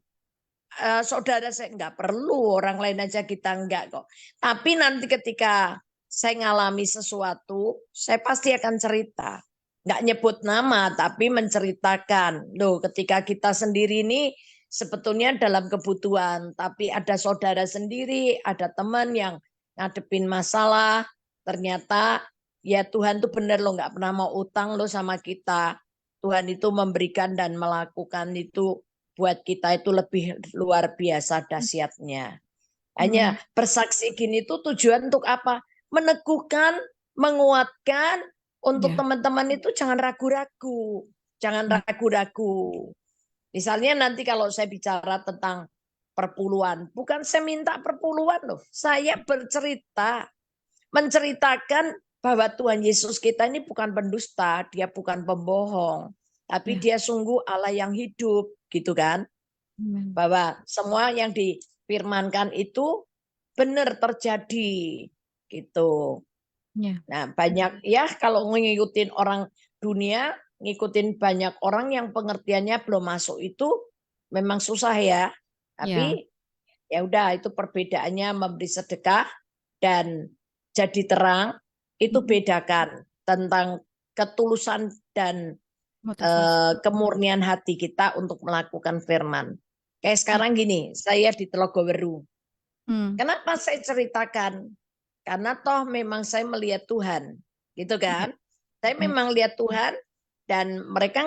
Speaker 3: saudara saya, nggak perlu orang lain aja kita nggak kok. Tapi nanti ketika saya ngalami sesuatu, saya pasti akan cerita. Nggak nyebut nama, tapi menceritakan. Loh, ketika kita sendiri ini sebetulnya dalam kebutuhan, tapi ada saudara sendiri, ada teman yang ngadepin masalah, ternyata ya Tuhan tuh bener loh, nggak pernah mau utang loh sama kita. Tuhan itu memberikan dan melakukan itu buat kita itu lebih luar biasa dahsyatnya. Hanya bersaksi gini tuh tujuan untuk apa? Meneguhkan menguatkan untuk
Speaker 1: Ya.
Speaker 3: teman-teman itu jangan ragu-ragu. Jangan
Speaker 1: Hmm.
Speaker 3: ragu-ragu. Misalnya nanti kalau saya bicara tentang perpuluhan, bukan saya minta perpuluhan loh. Saya bercerita, menceritakan bahwa Tuhan Yesus kita ini bukan pendusta, dia bukan pembohong, tapi
Speaker 1: Ya.
Speaker 3: dia sungguh Allah yang hidup, gitu kan?
Speaker 1: Amin.
Speaker 3: Bahwa semua yang difirmankan itu benar terjadi, gitu.
Speaker 1: Ya.
Speaker 3: Nah, banyak ya kalau ngikutin orang dunia, ngikutin banyak orang yang pengertiannya belum masuk itu memang susah ya.
Speaker 1: Ya.
Speaker 3: Tapi ya udah itu perbedaannya memberi sedekah dan jadi terang itu
Speaker 1: Mm-mm.
Speaker 3: bedakan tentang ketulusan dan
Speaker 1: Motivasi.
Speaker 3: kemurnian hati kita untuk melakukan firman. Kayak
Speaker 1: Ya.
Speaker 3: sekarang gini, saya di Telogoweru.
Speaker 1: Hmm.
Speaker 3: Kenapa saya ceritakan? Karena toh memang saya melihat Tuhan, gitu
Speaker 1: Ya.
Speaker 3: kan? Saya
Speaker 1: Ya.
Speaker 3: memang lihat Tuhan dan mereka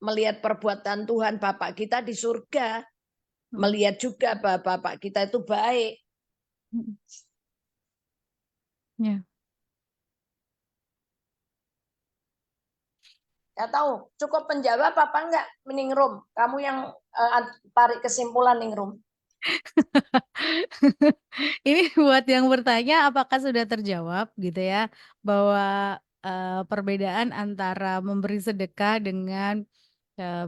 Speaker 3: melihat perbuatan Tuhan Bapak kita di surga,
Speaker 1: Mm-mm.
Speaker 3: melihat juga bahwa Bapak kita itu baik.
Speaker 1: Mm-mm. Ya.
Speaker 3: Ya tahu, cukup menjawab apa enggak, Ningrum? Kamu yang tarik kesimpulan, Ningrum.
Speaker 1: Ini buat yang bertanya apakah sudah terjawab gitu ya bahwa perbedaan antara memberi sedekah dengan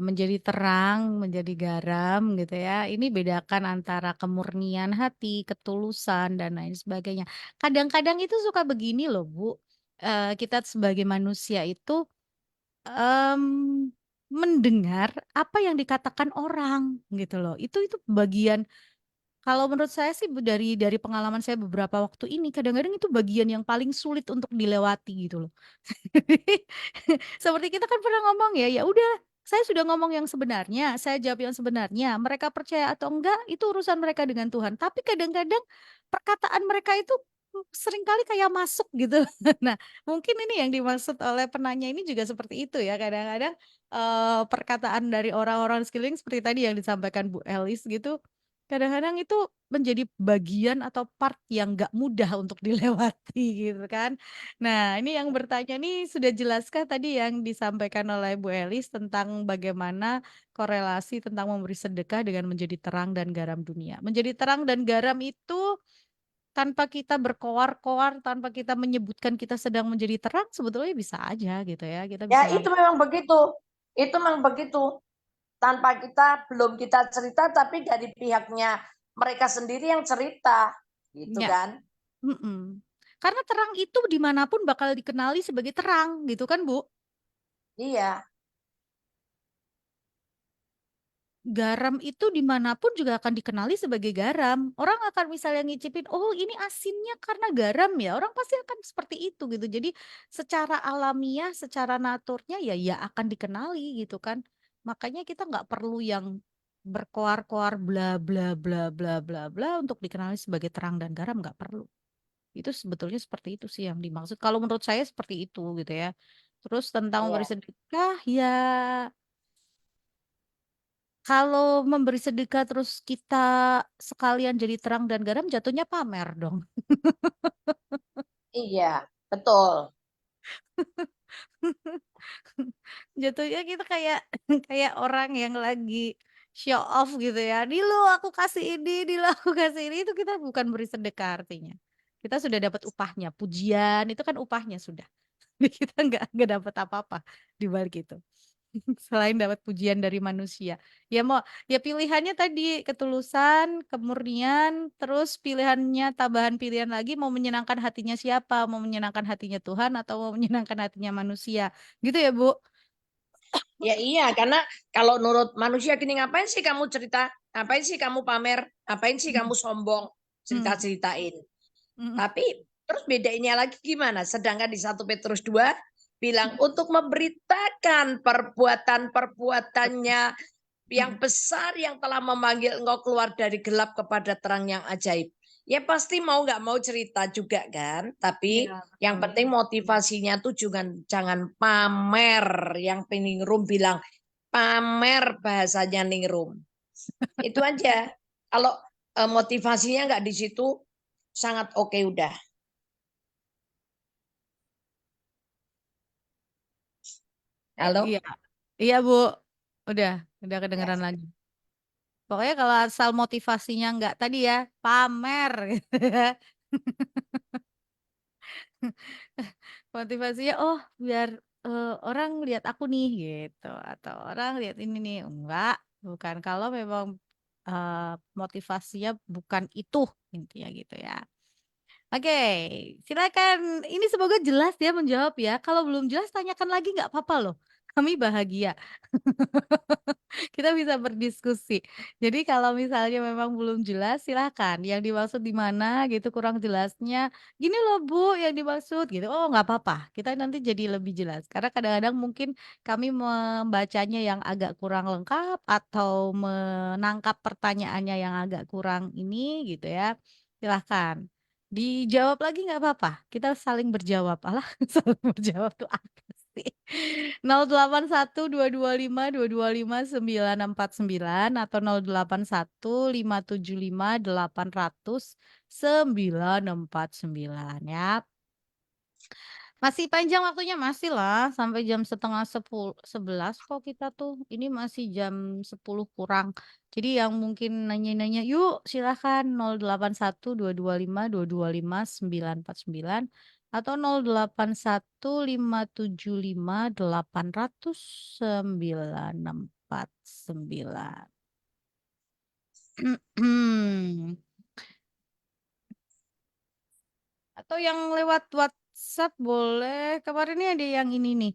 Speaker 1: menjadi terang, menjadi garam gitu ya. Ini bedakan antara kemurnian hati, ketulusan dan lain sebagainya. Kadang-kadang itu suka begini loh, Bu. Kita sebagai manusia itu mendengar apa yang dikatakan orang gitu loh. Itu bagian kalau menurut saya sih dari pengalaman saya beberapa waktu ini kadang-kadang itu bagian yang paling sulit untuk dilewati gitu loh. Seperti kita kan pernah ngomong ya, ya udah saya sudah ngomong yang sebenarnya, saya jawab yang sebenarnya. Mereka percaya atau enggak itu urusan mereka dengan Tuhan. Tapi kadang-kadang perkataan mereka itu seringkali kayak masuk gitu. Nah, mungkin ini yang dimaksud oleh penanya ini juga seperti itu ya. Kadang-kadang perkataan dari orang-orang sekeliling seperti tadi yang disampaikan Bu Elis gitu. Kadang-kadang itu menjadi bagian atau part yang nggak mudah untuk dilewati gitu kan. Nah, ini yang bertanya nih sudah jelaskah tadi yang disampaikan oleh Bu Elis tentang bagaimana korelasi tentang memberi sedekah dengan menjadi terang dan garam dunia. Menjadi terang dan garam itu tanpa kita berkoar-koar, tanpa kita menyebutkan kita sedang menjadi terang, sebetulnya bisa aja gitu ya. Kita
Speaker 3: Ya
Speaker 1: bisa
Speaker 3: itu memang begitu. Itu memang begitu. Tanpa kita cerita, tapi dari pihaknya mereka sendiri yang cerita, gitu
Speaker 1: ya,
Speaker 3: kan?
Speaker 1: mm-mm. Karena terang itu dimanapun bakal dikenali sebagai terang gitu kan, Bu?
Speaker 3: Iya,
Speaker 1: Garam itu dimanapun juga akan dikenali sebagai garam. Orang akan misalnya ngicipin, oh ini asinnya karena garam ya. Orang pasti akan seperti itu gitu. Jadi secara alamiah, secara naturnya ya akan dikenali gitu kan. Makanya kita nggak perlu yang berkoar-koar bla bla bla bla bla bla untuk dikenali sebagai terang dan garam nggak perlu. Itu sebetulnya seperti itu sih yang dimaksud. Kalau menurut saya seperti itu gitu ya. Terus tentang memberi
Speaker 3: iya.
Speaker 1: sedekah ya kalau memberi sedekah terus kita sekalian jadi terang dan garam jatuhnya pamer dong.
Speaker 3: Iya, betul.
Speaker 1: Jatuhnya kita kayak kayak orang yang lagi show off gitu ya. Nih lo aku kasih ini aku kasih ini itu kita bukan beri sedekah artinya. Kita sudah dapat upahnya, pujian itu kan upahnya sudah. Kita nggak dapat apa-apa di balik itu. Selain dapat pujian dari manusia. Ya mau ya pilihannya tadi ketulusan, kemurnian, terus pilihannya tambahan pilihan lagi mau menyenangkan hatinya siapa, mau menyenangkan hatinya Tuhan atau mau menyenangkan hatinya manusia. Gitu ya, Bu?
Speaker 3: Ya iya, karena kalau menurut manusia gini, ngapain sih kamu cerita? Ngapain sih kamu pamer? Ngapain sih kamu
Speaker 1: Hmm.
Speaker 3: sombong?
Speaker 1: Hmm.
Speaker 3: Cerita-ceritain.
Speaker 1: Hmm.
Speaker 3: Tapi terus bedanya lagi gimana? Sedangkan di 1 Petrus 2 bilang untuk memberitakan perbuatan-perbuatannya yang
Speaker 1: Hmm.
Speaker 3: besar yang telah memanggil engkau keluar dari gelap kepada terang yang ajaib. Ya pasti mau nggak mau cerita juga kan. Tapi
Speaker 1: Ya,
Speaker 3: yang
Speaker 1: betul.
Speaker 3: penting motivasinya tuh jangan pamer. Yang Ningrum bilang pamer bahasanya Ningrum. Itu aja. Kalau motivasinya nggak di situ sangat oke udah. Halo?
Speaker 1: Iya, iya Bu. Udah
Speaker 3: Ya.
Speaker 1: kedengeran lagi. Pokoknya kalau asal motivasinya nggak tadi ya, pamer gitu ya. Motivasinya, oh biar orang lihat aku nih gitu, atau orang lihat ini nih. Enggak, bukan. Kalau memang motivasinya bukan itu intinya gitu ya. Oke, silakan. Ini semoga jelas ya menjawab ya. Kalau belum jelas tanyakan lagi nggak apa-apa loh. Kami bahagia. Kita bisa berdiskusi. Jadi kalau misalnya memang belum jelas, silakan. Yang dimaksud di mana gitu kurang jelasnya. Gini loh Bu, yang dimaksud gitu. Oh nggak apa-apa. Kita nanti jadi lebih jelas. Karena kadang-kadang mungkin kami membacanya yang agak kurang lengkap atau menangkap pertanyaannya yang agak kurang ini gitu ya. Silahkan. Dijawab lagi nggak apa-apa. Kita saling berjawab. Alah, saling berjawab tuh apa sih? 081225225949 atau 081575800949 ya. Masih panjang waktunya, masih lah sampai jam setengah 11 kok kita tuh. Ini masih jam 10 kurang. Jadi yang mungkin nanya-nanya, yuk silahkan 081225225949 atau 081575800949. Atau yang lewat WhatsApp boleh. Kemarin ini ada yang ini nih.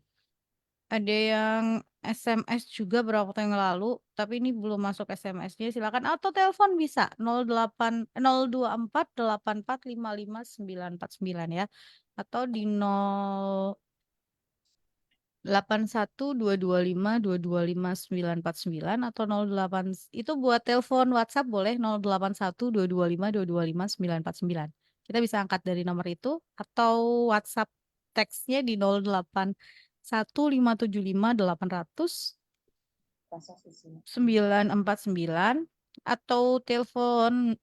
Speaker 1: Ada yang SMS juga berapa waktu yang lalu, tapi ini belum masuk SMS-nya. Silakan atau telepon bisa 02484555949 ya. Atau di 081225225949 atau 08 itu buat telepon WhatsApp boleh 081225225949. Kita bisa angkat dari nomor itu atau WhatsApp teksnya di 0815757800 949 atau telepon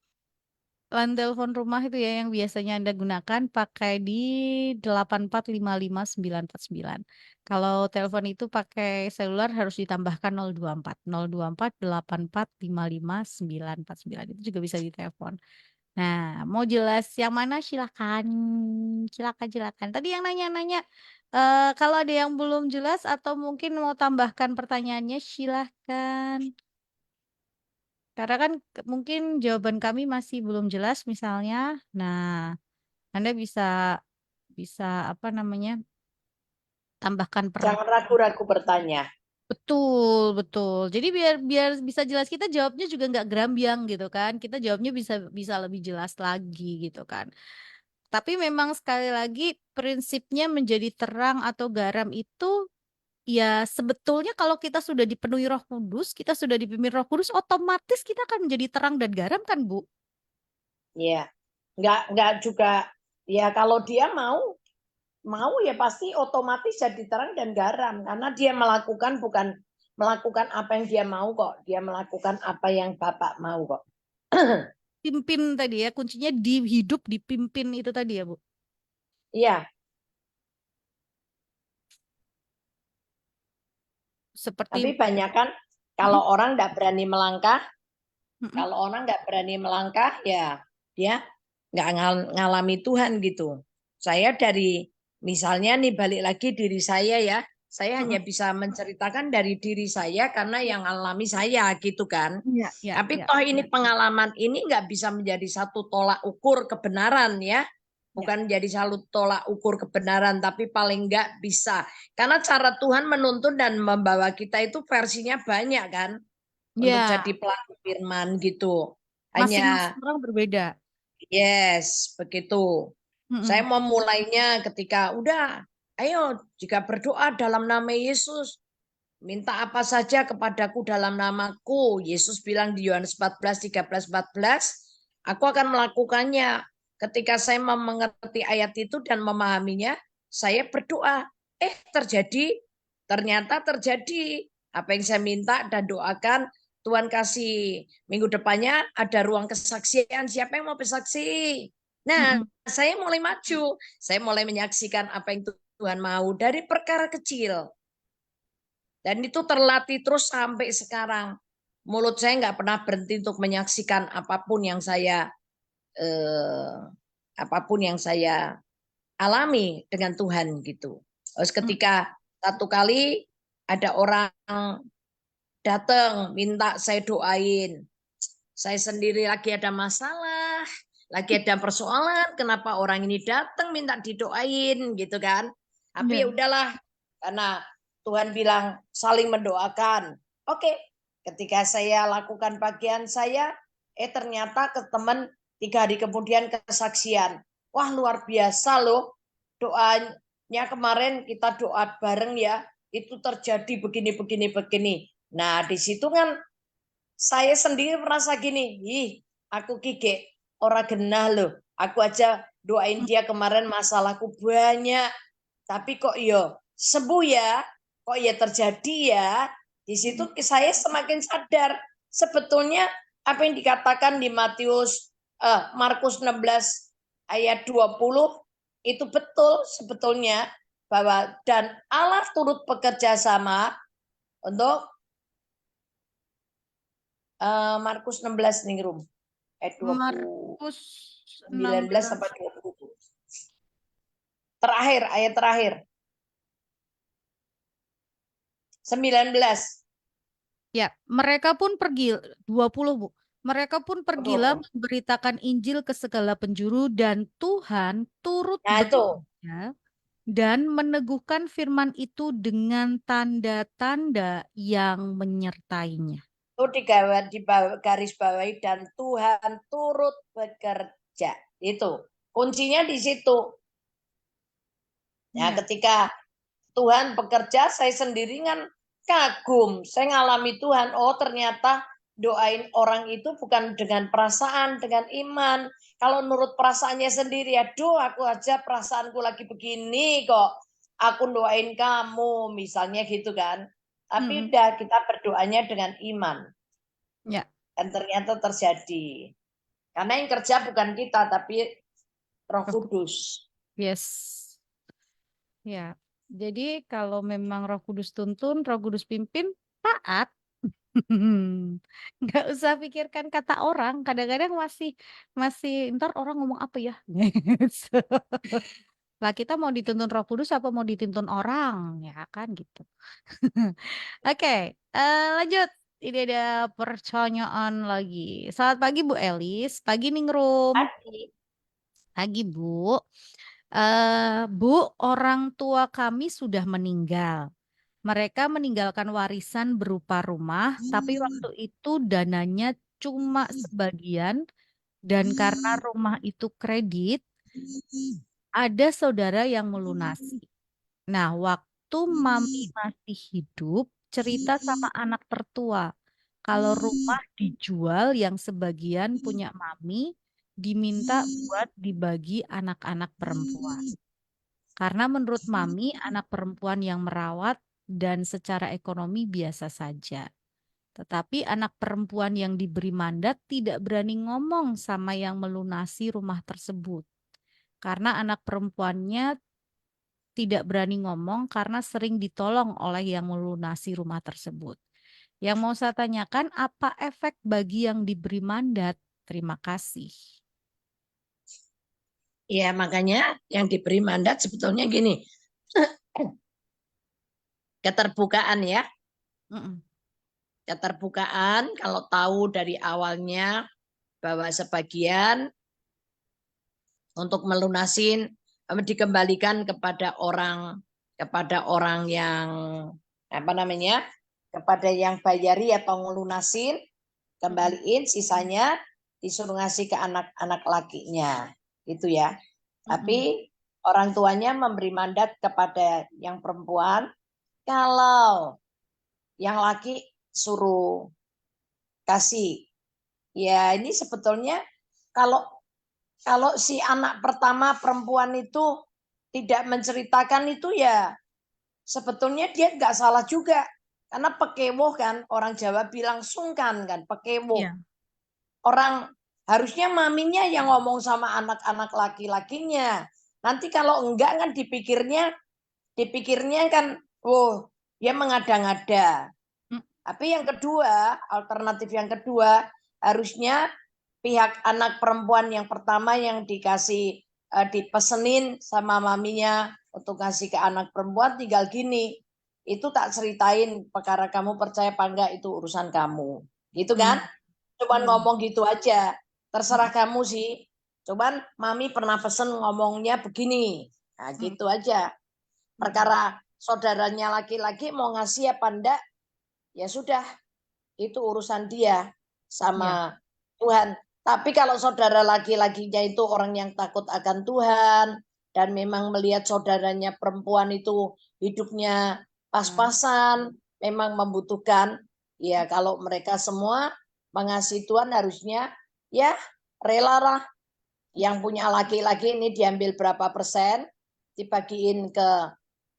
Speaker 1: line telepon rumah itu ya yang biasanya Anda gunakan pakai di 8455949. Kalau telepon itu pakai seluler harus ditambahkan 024 024 8455949 itu juga bisa ditelepon. Nah, mau jelas yang mana silakan. Silakan. Tadi yang nanya-nanya kalau ada yang belum jelas atau mungkin mau tambahkan pertanyaannya silakan. Karena kan mungkin jawaban kami masih belum jelas misalnya. Nah, Anda bisa bisa apa namanya? Tambahkan
Speaker 3: Jangan ragu-ragu bertanya.
Speaker 1: betul. Jadi biar biar bisa jelas kita jawabnya juga nggak gerambiang gitu kan. Kita jawabnya bisa bisa lebih jelas lagi gitu kan. Tapi memang sekali lagi prinsipnya menjadi terang atau garam itu ya sebetulnya kalau kita sudah dipenuhi Roh Kudus, kita sudah dipimpin Roh Kudus, otomatis kita akan menjadi terang dan garam kan, Bu?
Speaker 3: Ya, nggak juga. Ya kalau dia mau ya pasti otomatis jadi terang dan garam karena dia bukan melakukan apa yang dia mau kok. Dia melakukan apa yang Bapak mau kok.
Speaker 1: Pimpin tadi ya, kuncinya di hidup dipimpin itu tadi ya, Bu.
Speaker 3: Iya,
Speaker 1: Seperti
Speaker 3: tapi banyak kan
Speaker 1: Mm,
Speaker 3: kalau orang nggak berani melangkah,
Speaker 1: mm,
Speaker 3: kalau orang nggak berani melangkah ya dia nggak ngalami Tuhan gitu. Saya dari misalnya nih balik lagi diri saya ya, saya
Speaker 1: mm,
Speaker 3: hanya bisa menceritakan dari diri saya karena yang alami saya gitu kan. Tapi
Speaker 1: ya,
Speaker 3: toh ini pengalaman ini nggak bisa menjadi satu tolak ukur kebenaran ya.
Speaker 1: ya.
Speaker 3: Bukan menjadi satu tolak ukur kebenaran, tapi paling nggak bisa. Karena cara Tuhan menuntun dan membawa kita itu versinya banyak kan. Untuk
Speaker 1: Ya,
Speaker 3: jadi pelaku firman gitu.
Speaker 1: masing-masing
Speaker 3: Hanya
Speaker 1: orang berbeda.
Speaker 3: yes, begitu. Saya
Speaker 1: Mm,
Speaker 3: mau mulainya ketika udah, ayo jika berdoa dalam nama Yesus, minta apa saja kepadaku dalam namaku. Yesus bilang di Yohanes 14, 13, 14, aku akan melakukannya. Ketika saya mengerti ayat itu dan memahaminya, saya berdoa. Ternyata terjadi. Apa yang saya minta dan doakan, Tuhan kasih. Minggu depannya ada ruang kesaksian. Siapa yang mau bersaksi? Nah,
Speaker 1: mm.
Speaker 3: saya mulai maju. Saya mulai menyaksikan apa yang Tuhan mau dari perkara kecil. Dan itu terlatih terus sampai sekarang. Mulut saya nggak pernah berhenti untuk menyaksikan apapun yang saya alami dengan Tuhan gitu. Terus ketika satu kali ada orang datang minta saya doain, saya sendiri lagi ada masalah, lagi ada persoalan, kenapa orang ini datang minta didoain gitu kan. Tapi ya
Speaker 1: Ya.
Speaker 3: udahlah, karena Tuhan bilang saling mendoakan. Oke, ketika saya lakukan bagian saya, ternyata ke teman 3 hari kemudian kesaksian. Wah luar biasa loh, doanya kemarin kita doa bareng ya, itu terjadi begini, begini, begini. Nah di situ kan saya sendiri merasa gini, aku kike orang genah loh. Aku aja doain dia kemarin masalahku banyak. Tapi kok sembuh ya, kok terjadi ya. Di situ saya semakin sadar sebetulnya apa yang dikatakan di Markus 16 ayat 20 itu betul sebetulnya, bahwa dan Allah turut bekerja sama untuk Markus 16 nih Rum. Ayat 19
Speaker 1: Markus 16.
Speaker 3: sampai 20. Terakhir, ayat terakhir. 19.
Speaker 1: Ya, mereka pun pergi 20, Bu. Mereka pun pergilah
Speaker 3: 20.
Speaker 1: memberitakan Injil ke segala penjuru dan Tuhan turut
Speaker 3: Nah itu,
Speaker 1: bekerja dan meneguhkan firman itu dengan tanda-tanda yang menyertainya.
Speaker 3: di garis bawahi dan Tuhan turut bekerja. Itu kuncinya di situ. Nah,
Speaker 1: Ya.
Speaker 3: ketika Tuhan bekerja, saya sendiri kan kagum. Saya ngalami Tuhan, oh ternyata doain orang itu bukan dengan perasaan, dengan iman. Kalau menurut perasaannya sendiri, aduh aku aja perasaanku lagi begini kok. Aku doain kamu, misalnya gitu kan. Tapi
Speaker 1: Mm-mm.
Speaker 3: udah kita berdoanya dengan iman.
Speaker 1: Ya,
Speaker 3: Dan ternyata terjadi. Karena yang kerja bukan kita, tapi Roh
Speaker 1: Roh Kudus.
Speaker 3: Kudus.
Speaker 1: Yes. Ya. Jadi kalau memang Roh Kudus tuntun, Roh Kudus pimpin, taat. Nggak usah pikirkan kata orang. Kadang-kadang masih masih ntar orang ngomong apa ya? Gitu. Lah kita mau dituntun Roh Kudus apa mau dituntun orang, ya kan gitu. Oke, lanjut. Ini ada pertanyaan lagi. Selamat pagi Bu Elis, pagi Ningrum. Pagi Bu. Bu, orang tua kami sudah meninggal. Mereka meninggalkan warisan berupa rumah, tapi waktu itu dananya cuma sebagian dan karena rumah itu kredit, ada saudara yang melunasi. Nah, waktu mami masih hidup, cerita sama anak tertua. Kalau rumah dijual yang sebagian punya mami, diminta buat dibagi anak-anak perempuan. Karena menurut mami, anak perempuan yang merawat dan secara ekonomi biasa saja. Tetapi anak perempuan yang diberi mandat tidak berani ngomong sama yang melunasi rumah tersebut. Karena anak perempuannya tidak berani ngomong karena sering ditolong oleh yang melunasi rumah tersebut. Yang mau saya tanyakan, apa efek bagi yang diberi mandat? Terima kasih.
Speaker 3: Ya, makanya yang diberi mandat sebetulnya gini. Keterbukaan ya.
Speaker 1: Mm-mm.
Speaker 3: Keterbukaan kalau tahu dari awalnya bahwa sebagian untuk melunasin dikembalikan kepada orang yang apa namanya? Kepada yang bayari atau ngelunasin, kembaliin sisanya disuruh ngasih ke anak-anak lakinya. Gitu ya. Tapi orang tuanya memberi mandat kepada yang perempuan, kalau yang laki suruh kasih. Ya ini sebetulnya kalau si anak pertama perempuan itu tidak menceritakan itu ya sebetulnya dia nggak salah juga. Karena pekewoh kan, orang Jawa bilang sungkan kan, pekewoh.
Speaker 1: Iya.
Speaker 3: Orang harusnya maminya yang ngomong sama anak-anak laki-lakinya. Nanti kalau enggak kan dipikirnya kan, oh dia mengada-ngada. Tapi yang kedua, alternatif yang kedua, harusnya pihak anak perempuan yang pertama yang dikasih dipesenin sama maminya untuk kasih ke anak perempuan, tinggal gini, itu tak ceritain perkara kamu percaya apa enggak, itu urusan kamu, gitu kan? Cuman ngomong gitu aja, terserah kamu sih. Cuman mami pernah pesen ngomongnya begini, nah gitu aja. Perkara saudaranya laki-laki mau ngasih apa enggak, ya sudah, itu urusan dia sama Tuhan. Tapi kalau saudara laki-lakinya itu orang yang takut akan Tuhan dan memang melihat saudaranya perempuan itu hidupnya pas-pasan, memang membutuhkan, ya kalau mereka semua mengasihi Tuhan harusnya ya rela lah. Yang punya laki-laki ini diambil berapa persen, dibagiin ke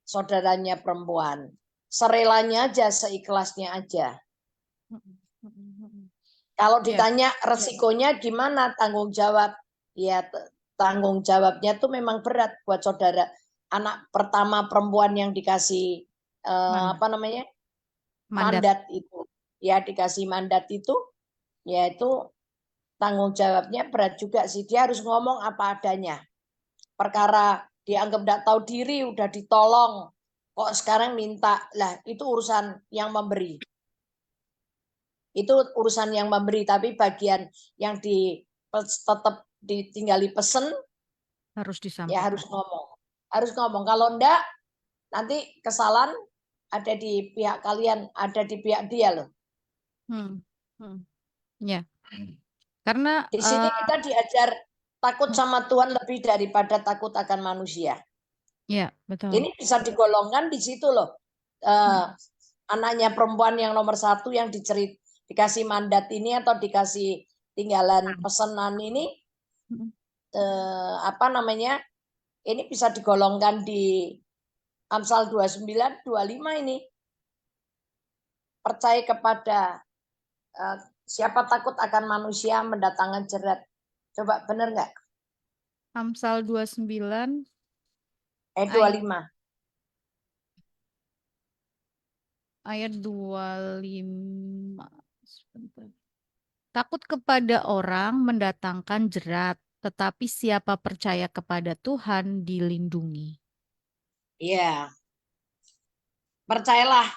Speaker 3: saudaranya perempuan. Serelanya aja, seikhlasnya aja. Kalau ditanya resikonya gimana, tanggung jawab, ya tanggung jawabnya tuh memang berat buat saudara. Anak pertama perempuan yang dikasih apa namanya mandat itu, ya dikasih mandat itu, ya itu tanggung jawabnya berat juga sih. Dia harus ngomong apa adanya. Perkara dianggap tidak tahu diri, udah ditolong, kok sekarang minta, lah itu urusan yang memberi. Itu urusan yang memberi, tapi bagian yang tetap ditinggali pesen
Speaker 1: harus
Speaker 3: ya
Speaker 1: disampaikan.
Speaker 3: harus ngomong. Kalau enggak, nanti kesalahan ada di pihak kalian, ada di pihak dia loh.
Speaker 1: Ya, karena
Speaker 3: Di sini kita diajar takut sama Tuhan lebih daripada takut akan manusia.
Speaker 1: ya betul.
Speaker 3: Ini bisa digolongkan di situ loh. Anaknya perempuan yang nomor 1 yang dikasih mandat ini atau dikasih tinggalan pesanan ini, apa namanya? Ini bisa digolongkan di Amsal 29, 25 ini. Percaya kepada siapa takut akan manusia mendatangkan jerat. Coba benar nggak?
Speaker 1: Amsal 29
Speaker 3: 25.
Speaker 1: ayat 25. Sebentar. Takut kepada orang mendatangkan jerat, tetapi siapa percaya kepada Tuhan dilindungi.
Speaker 3: Iya. Percayalah.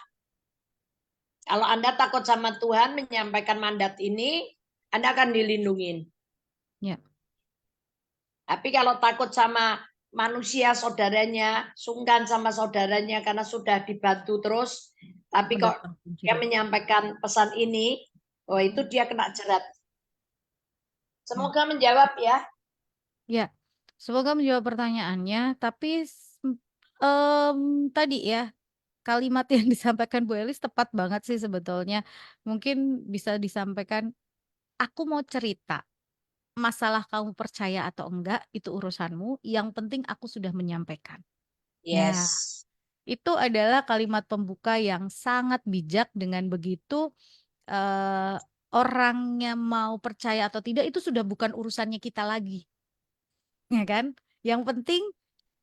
Speaker 3: Kalau Anda takut sama Tuhan menyampaikan mandat ini, Anda akan dilindungin.
Speaker 1: Ya.
Speaker 3: Tapi kalau takut sama manusia, saudaranya, sungkan sama saudaranya karena sudah dibantu terus, tapi kok dia menyampaikan pesan ini, oh itu dia kena jerat. Semoga menjawab ya.
Speaker 1: Ya, semoga menjawab pertanyaannya. Tapi tadi ya, kalimat yang disampaikan Bu Elis tepat banget sih sebetulnya. Mungkin bisa disampaikan, aku mau cerita. Masalah kamu percaya atau enggak, itu urusanmu. Yang penting aku sudah menyampaikan.
Speaker 3: Yes.
Speaker 1: Ya, itu adalah kalimat pembuka yang sangat bijak. Dengan begitu, orangnya mau percaya atau tidak, itu sudah bukan urusannya kita lagi. Ya kan? Yang penting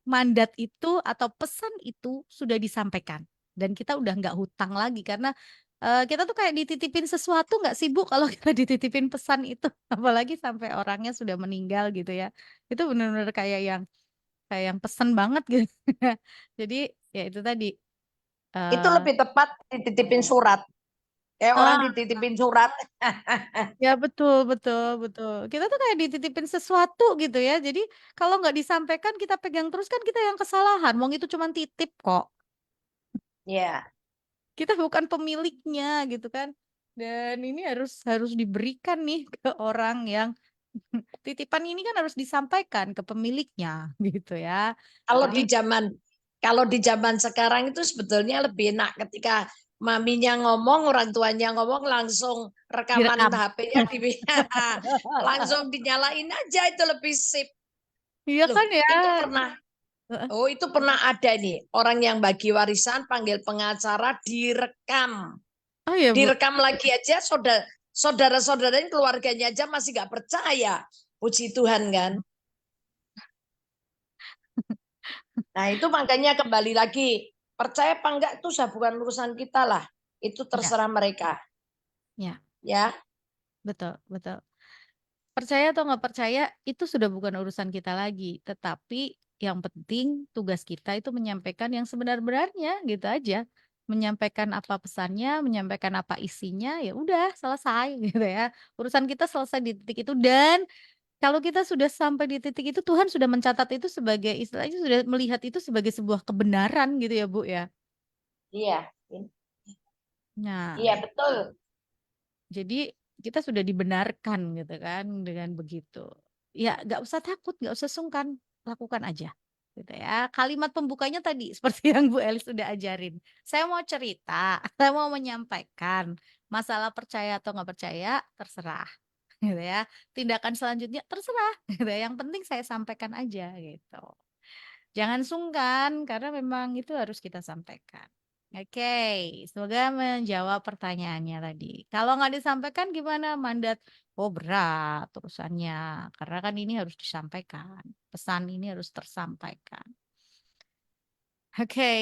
Speaker 1: mandat itu atau pesan itu sudah disampaikan. Dan kita udah nggak hutang lagi. Karena kita tuh kayak dititipin sesuatu nggak sih Bu kalau kita dititipin pesan itu. Apalagi sampai orangnya sudah meninggal gitu ya. Itu benar-benar kayak yang pesan banget gitu. Jadi ya itu tadi.
Speaker 3: Itu lebih tepat dititipin surat. Kayak orang dititipin surat.
Speaker 1: Ya betul, betul, betul. Kita tuh kayak dititipin sesuatu gitu ya. Jadi kalau nggak disampaikan kita pegang terus kan kita yang kesalahan. Wong itu cuma titip kok.
Speaker 3: Ya.
Speaker 1: Kita bukan pemiliknya gitu kan. Dan ini harus diberikan nih ke orang yang titipan ini kan harus disampaikan ke pemiliknya gitu ya. Jadi
Speaker 3: Kalau di zaman sekarang itu sebetulnya lebih enak ketika maminya ngomong, orang tuanya ngomong, langsung rekaman
Speaker 1: direkam.
Speaker 3: HP-nya langsung dinyalain aja, itu lebih sip.
Speaker 1: Iya
Speaker 3: Loh,
Speaker 1: kan ya.
Speaker 3: itu pernah ada nih, orang yang bagi warisan panggil pengacara direkam.
Speaker 1: Oh iya Bu.
Speaker 3: Direkam lagi aja, saudara-saudaranya, keluarganya aja masih gak percaya. Puji Tuhan kan. Nah itu makanya kembali lagi, Percaya apa enggak itu sudah bukan urusan kita lah. Itu
Speaker 1: Ya,
Speaker 3: terserah mereka.
Speaker 1: ya,
Speaker 3: Ya,
Speaker 1: betul, betul. Percaya atau nggak percaya itu sudah bukan urusan kita lagi, tetapi yang penting tugas kita itu menyampaikan yang sebenar-benarnya gitu aja. Menyampaikan apa pesannya, menyampaikan apa isinya, ya udah selesai gitu ya. Urusan kita selesai di titik itu dan kalau kita sudah sampai di titik itu Tuhan sudah mencatat itu sebagai istilahnya sudah melihat itu sebagai sebuah kebenaran gitu ya, Bu, ya.
Speaker 3: iya,
Speaker 1: Nah,
Speaker 3: iya betul.
Speaker 1: jadi kita sudah dibenarkan gitu kan dengan begitu. Ya nggak usah takut, nggak usah sungkan, lakukan aja. Gitu ya. Kalimat pembukanya tadi seperti yang Bu Elis sudah ajarin. Saya mau cerita, saya mau menyampaikan. Masalah percaya atau nggak percaya, terserah. Gitu ya. Tindakan selanjutnya terserah. Gitu ya. Yang penting saya sampaikan aja gitu. Jangan sungkan karena memang itu harus kita sampaikan. Oke, semoga menjawab pertanyaannya tadi. Kalau nggak disampaikan gimana mandat? Oh berat urusannya, karena kan ini harus disampaikan. Pesan ini harus tersampaikan. Oke,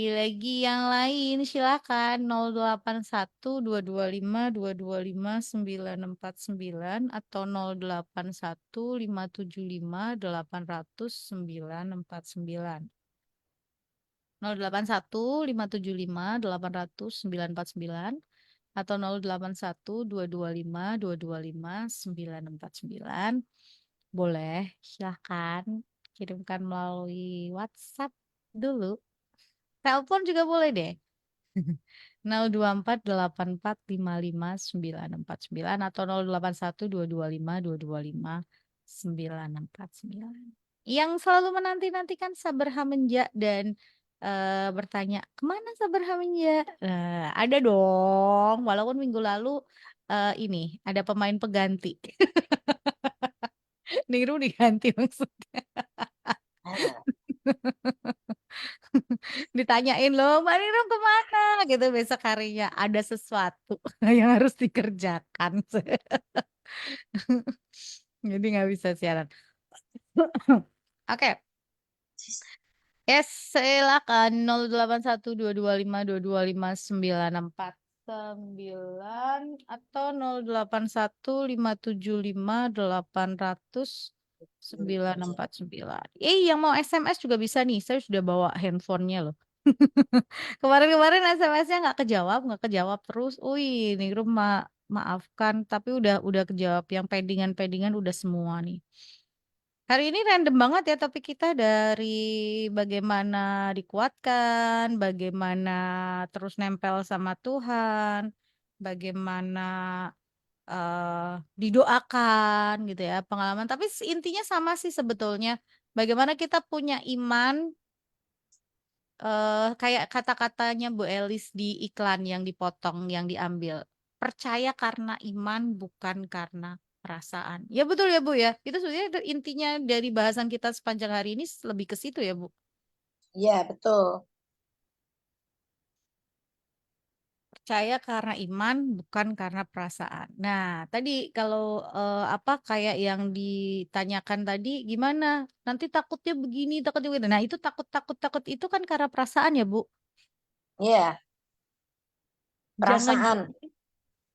Speaker 1: lagi yang lain silakan 081225225949 atau 081575 800 949. 081575 800 949 atau 081225225949. Boleh, silahkan kirimkan melalui WhatsApp dulu. Telepon juga boleh deh. 02484559549 atau 081225225949. Yang selalu menanti-nantikan Sabar Hamenja dan bertanya, kemana Sabar Hamenja? Ada dong, walaupun minggu lalu ini ada pemain pengganti. Niru diganti maksudnya.
Speaker 3: Nah,
Speaker 1: Ditanyain loh, Mbak Nirum kemana? Gitu besok harinya ada sesuatu yang harus dikerjakan. Jadi nggak bisa siaran. Oke, yes, silakan 081221225949 atau 0815757800 949. Yang mau SMS juga bisa nih. Saya sudah bawa handphonenya loh. Kemarin-kemarin SMS-nya nggak kejawab terus. Wih, nih rumah maafkan, tapi udah kejawab yang pendingan-pendingan udah semua nih. Hari ini random banget ya topik kita dari bagaimana dikuatkan, bagaimana terus nempel sama Tuhan, bagaimana didoakan gitu ya pengalaman. Tapi intinya sama sih sebetulnya. Bagaimana kita punya iman kayak kata-katanya Bu Elis di iklan yang dipotong, yang diambil. Percaya karena iman, bukan karena perasaan. Ya betul ya Bu ya. Itu sebenarnya intinya dari bahasan kita sepanjang hari ini lebih ke situ ya Bu.
Speaker 3: iya betul.
Speaker 1: Percaya karena iman, bukan karena perasaan. Nah, tadi kalau apa kayak yang ditanyakan tadi, gimana? Nanti takutnya begini, takutnya begini. Nah, itu takut itu kan karena perasaan ya Bu.
Speaker 3: Iya,
Speaker 1: Jangan
Speaker 3: perasaan.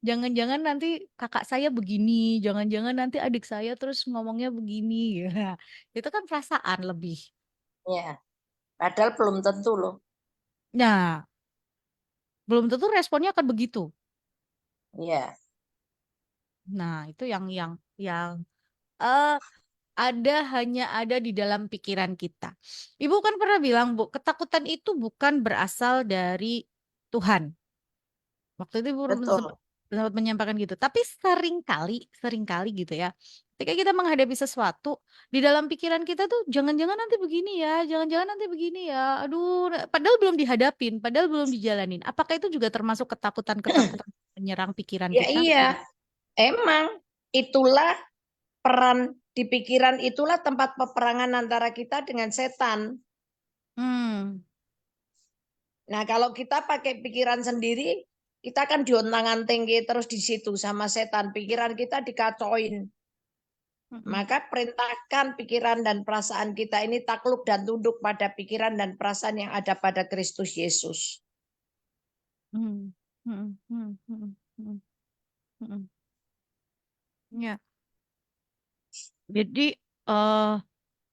Speaker 1: Jangan-jangan nanti kakak saya begini, jangan-jangan nanti adik saya terus ngomongnya begini. Ya. Itu kan perasaan lebih.
Speaker 3: Iya, padahal belum tentu loh.
Speaker 1: Nah, belum tentu responnya akan begitu.
Speaker 3: Iya,
Speaker 1: Nah, itu yang eh hanya ada di dalam pikiran kita. Ibu kan pernah bilang, Bu, ketakutan itu bukan berasal dari Tuhan. Waktu itu Ibu
Speaker 3: betul.
Speaker 1: sempat menyampaikan gitu. Tapi seringkali gitu ya. Ketika kita menghadapi sesuatu, di dalam pikiran kita tuh jangan-jangan nanti begini ya, jangan-jangan nanti begini ya. Aduh, padahal belum dihadapin, padahal belum dijalanin. Apakah itu juga termasuk ketakutan-ketakutan menyerang pikiran
Speaker 3: Ya
Speaker 1: kita?
Speaker 3: iya, emang itulah peran di pikiran, itulah tempat peperangan antara kita dengan setan.
Speaker 1: Hmm,
Speaker 3: Nah, kalau kita pakai pikiran sendiri, kita kan diontang-anting terus di situ sama setan. Pikiran kita dikacauin. Maka perintahkan pikiran dan perasaan kita ini takluk dan tunduk pada pikiran dan perasaan yang ada pada Kristus Yesus.
Speaker 1: Ya, jadi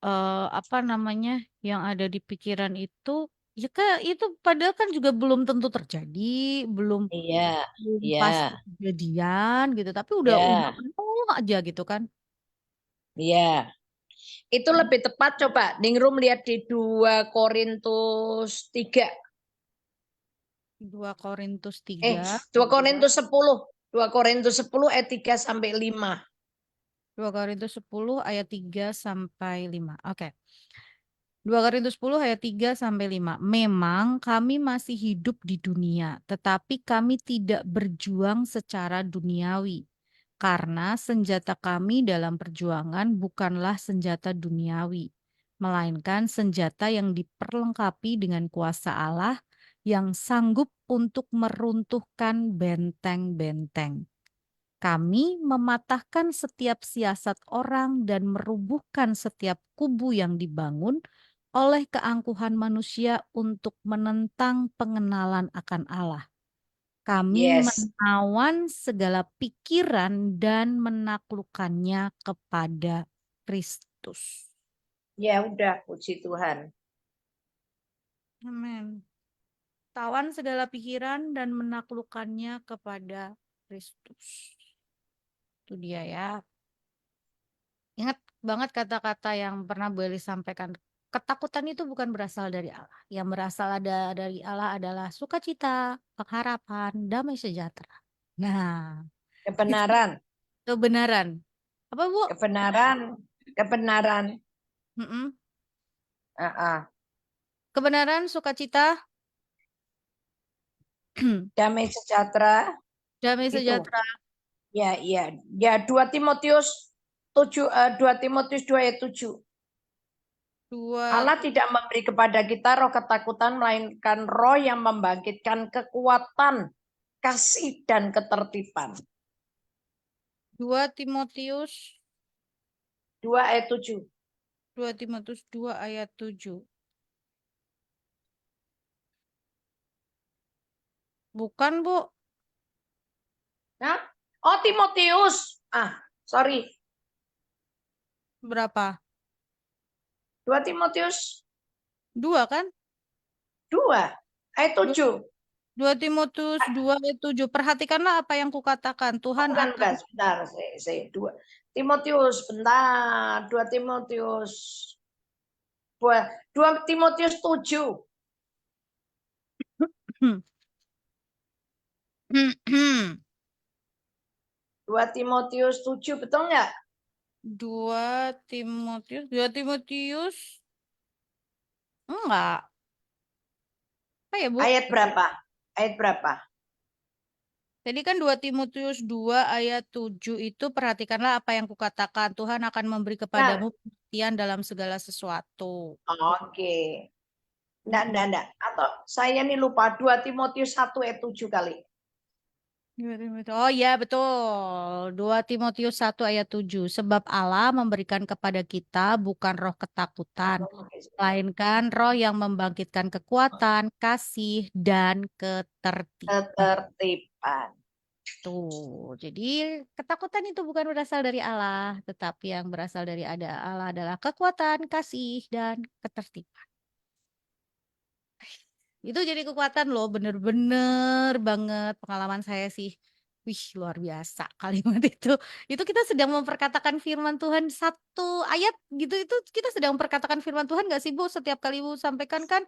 Speaker 1: apa namanya yang ada di pikiran itu, ya itu padahal kan juga belum tentu terjadi, belum
Speaker 3: Iya,
Speaker 1: belum pasti
Speaker 3: iya,
Speaker 1: kejadian gitu, tapi udah
Speaker 3: iya,
Speaker 1: penuh aja gitu kan.
Speaker 3: iya. Itu lebih tepat coba Ningrum lihat di 2 Korintus 3.
Speaker 1: 2 Korintus
Speaker 3: 2
Speaker 1: 3,
Speaker 3: Korintus 10. 2 Korintus 10 ayat 3 sampai 5.
Speaker 1: 2 Korintus 10 ayat 3 sampai 5. Oke. 2 Korintus 10 ayat 3 sampai 5. Memang kami masih hidup di dunia, tetapi kami tidak berjuang secara duniawi. Karena senjata kami dalam perjuangan bukanlah senjata duniawi, melainkan senjata yang diperlengkapi dengan kuasa Allah yang sanggup untuk meruntuhkan benteng-benteng. Kami mematahkan setiap siasat orang dan merubuhkan setiap kubu yang dibangun oleh keangkuhan manusia untuk menentang pengenalan akan Allah. Kami
Speaker 3: Yes.
Speaker 1: menawan segala pikiran dan menaklukkannya kepada Kristus.
Speaker 3: Ya udah, puji Tuhan.
Speaker 1: Amin. Tawan segala pikiran dan menaklukkannya kepada Kristus. Itu dia ya. Ingat banget kata-kata yang pernah Bu Eli sampaikan. Ketakutan itu bukan berasal dari Allah. Yang berasal dari Allah adalah sukacita, pengharapan, damai sejahtera. Nah, itu
Speaker 3: Kebenaran,
Speaker 1: kebenaran. Apa Bu?
Speaker 3: kebenaran, kebenaran.
Speaker 1: Mm-mm. Kebenaran, sukacita,
Speaker 3: Damai sejahtera
Speaker 1: damai
Speaker 3: itu.
Speaker 1: sejahtera.
Speaker 3: Ya, iya. Ya 2 Timotius 7 2 Timotius 2 ayat 7.
Speaker 1: Dua,
Speaker 3: Allah tidak memberi kepada kita roh ketakutan, melainkan roh yang membangkitkan kekuatan, kasih, dan ketertiban.
Speaker 1: 2 Timotius
Speaker 3: 2 ayat 7.
Speaker 1: 2 Timotius 2 ayat 7. Bukan, Bu.
Speaker 3: Nah, oh Timotius. Sorry.
Speaker 1: Berapa?
Speaker 3: 2 Timotius
Speaker 1: 2 kan?
Speaker 3: 2 ayat 7.
Speaker 1: 2 Timotius 2 ayat 7. Perhatikanlah apa yang kukatakan. Tuhan akan
Speaker 3: Bukan, sebentar. Saya 2 Timotius, bentar. 2 Timotius 2 Timotius 7. 2 Timotius 7, betul nggak?
Speaker 1: 2 Timotius enggak. Apa ya, Bu?
Speaker 3: Ayat berapa? Ayat berapa?
Speaker 1: Tadi kan 2 Timotius 2 ayat 7 itu perhatikanlah apa yang kukatakan. Tuhan akan memberi
Speaker 3: Nah,
Speaker 1: kepadamu pengertian dalam segala sesuatu.
Speaker 3: oke. Enggak. Atau saya nih lupa 2 Timotius 1 ayat 7 kali.
Speaker 1: Oh iya betul. 2 Timotius 1 ayat 7. Sebab Allah memberikan kepada kita bukan roh ketakutan, melainkan roh yang membangkitkan kekuatan, kasih, dan ketertiban.
Speaker 3: Ketertiban.
Speaker 1: Tuh, jadi ketakutan itu bukan berasal dari Allah, tetapi yang berasal dari Allah adalah kekuatan, kasih, dan ketertiban. Itu jadi kekuatan loh, bener-bener banget pengalaman saya sih. Wih, luar biasa kalimat itu. Itu kita sedang memperkatakan firman Tuhan satu ayat gitu, itu kita sedang memperkatakan firman Tuhan gak sih Bu? Setiap kali Ibu sampaikan kan,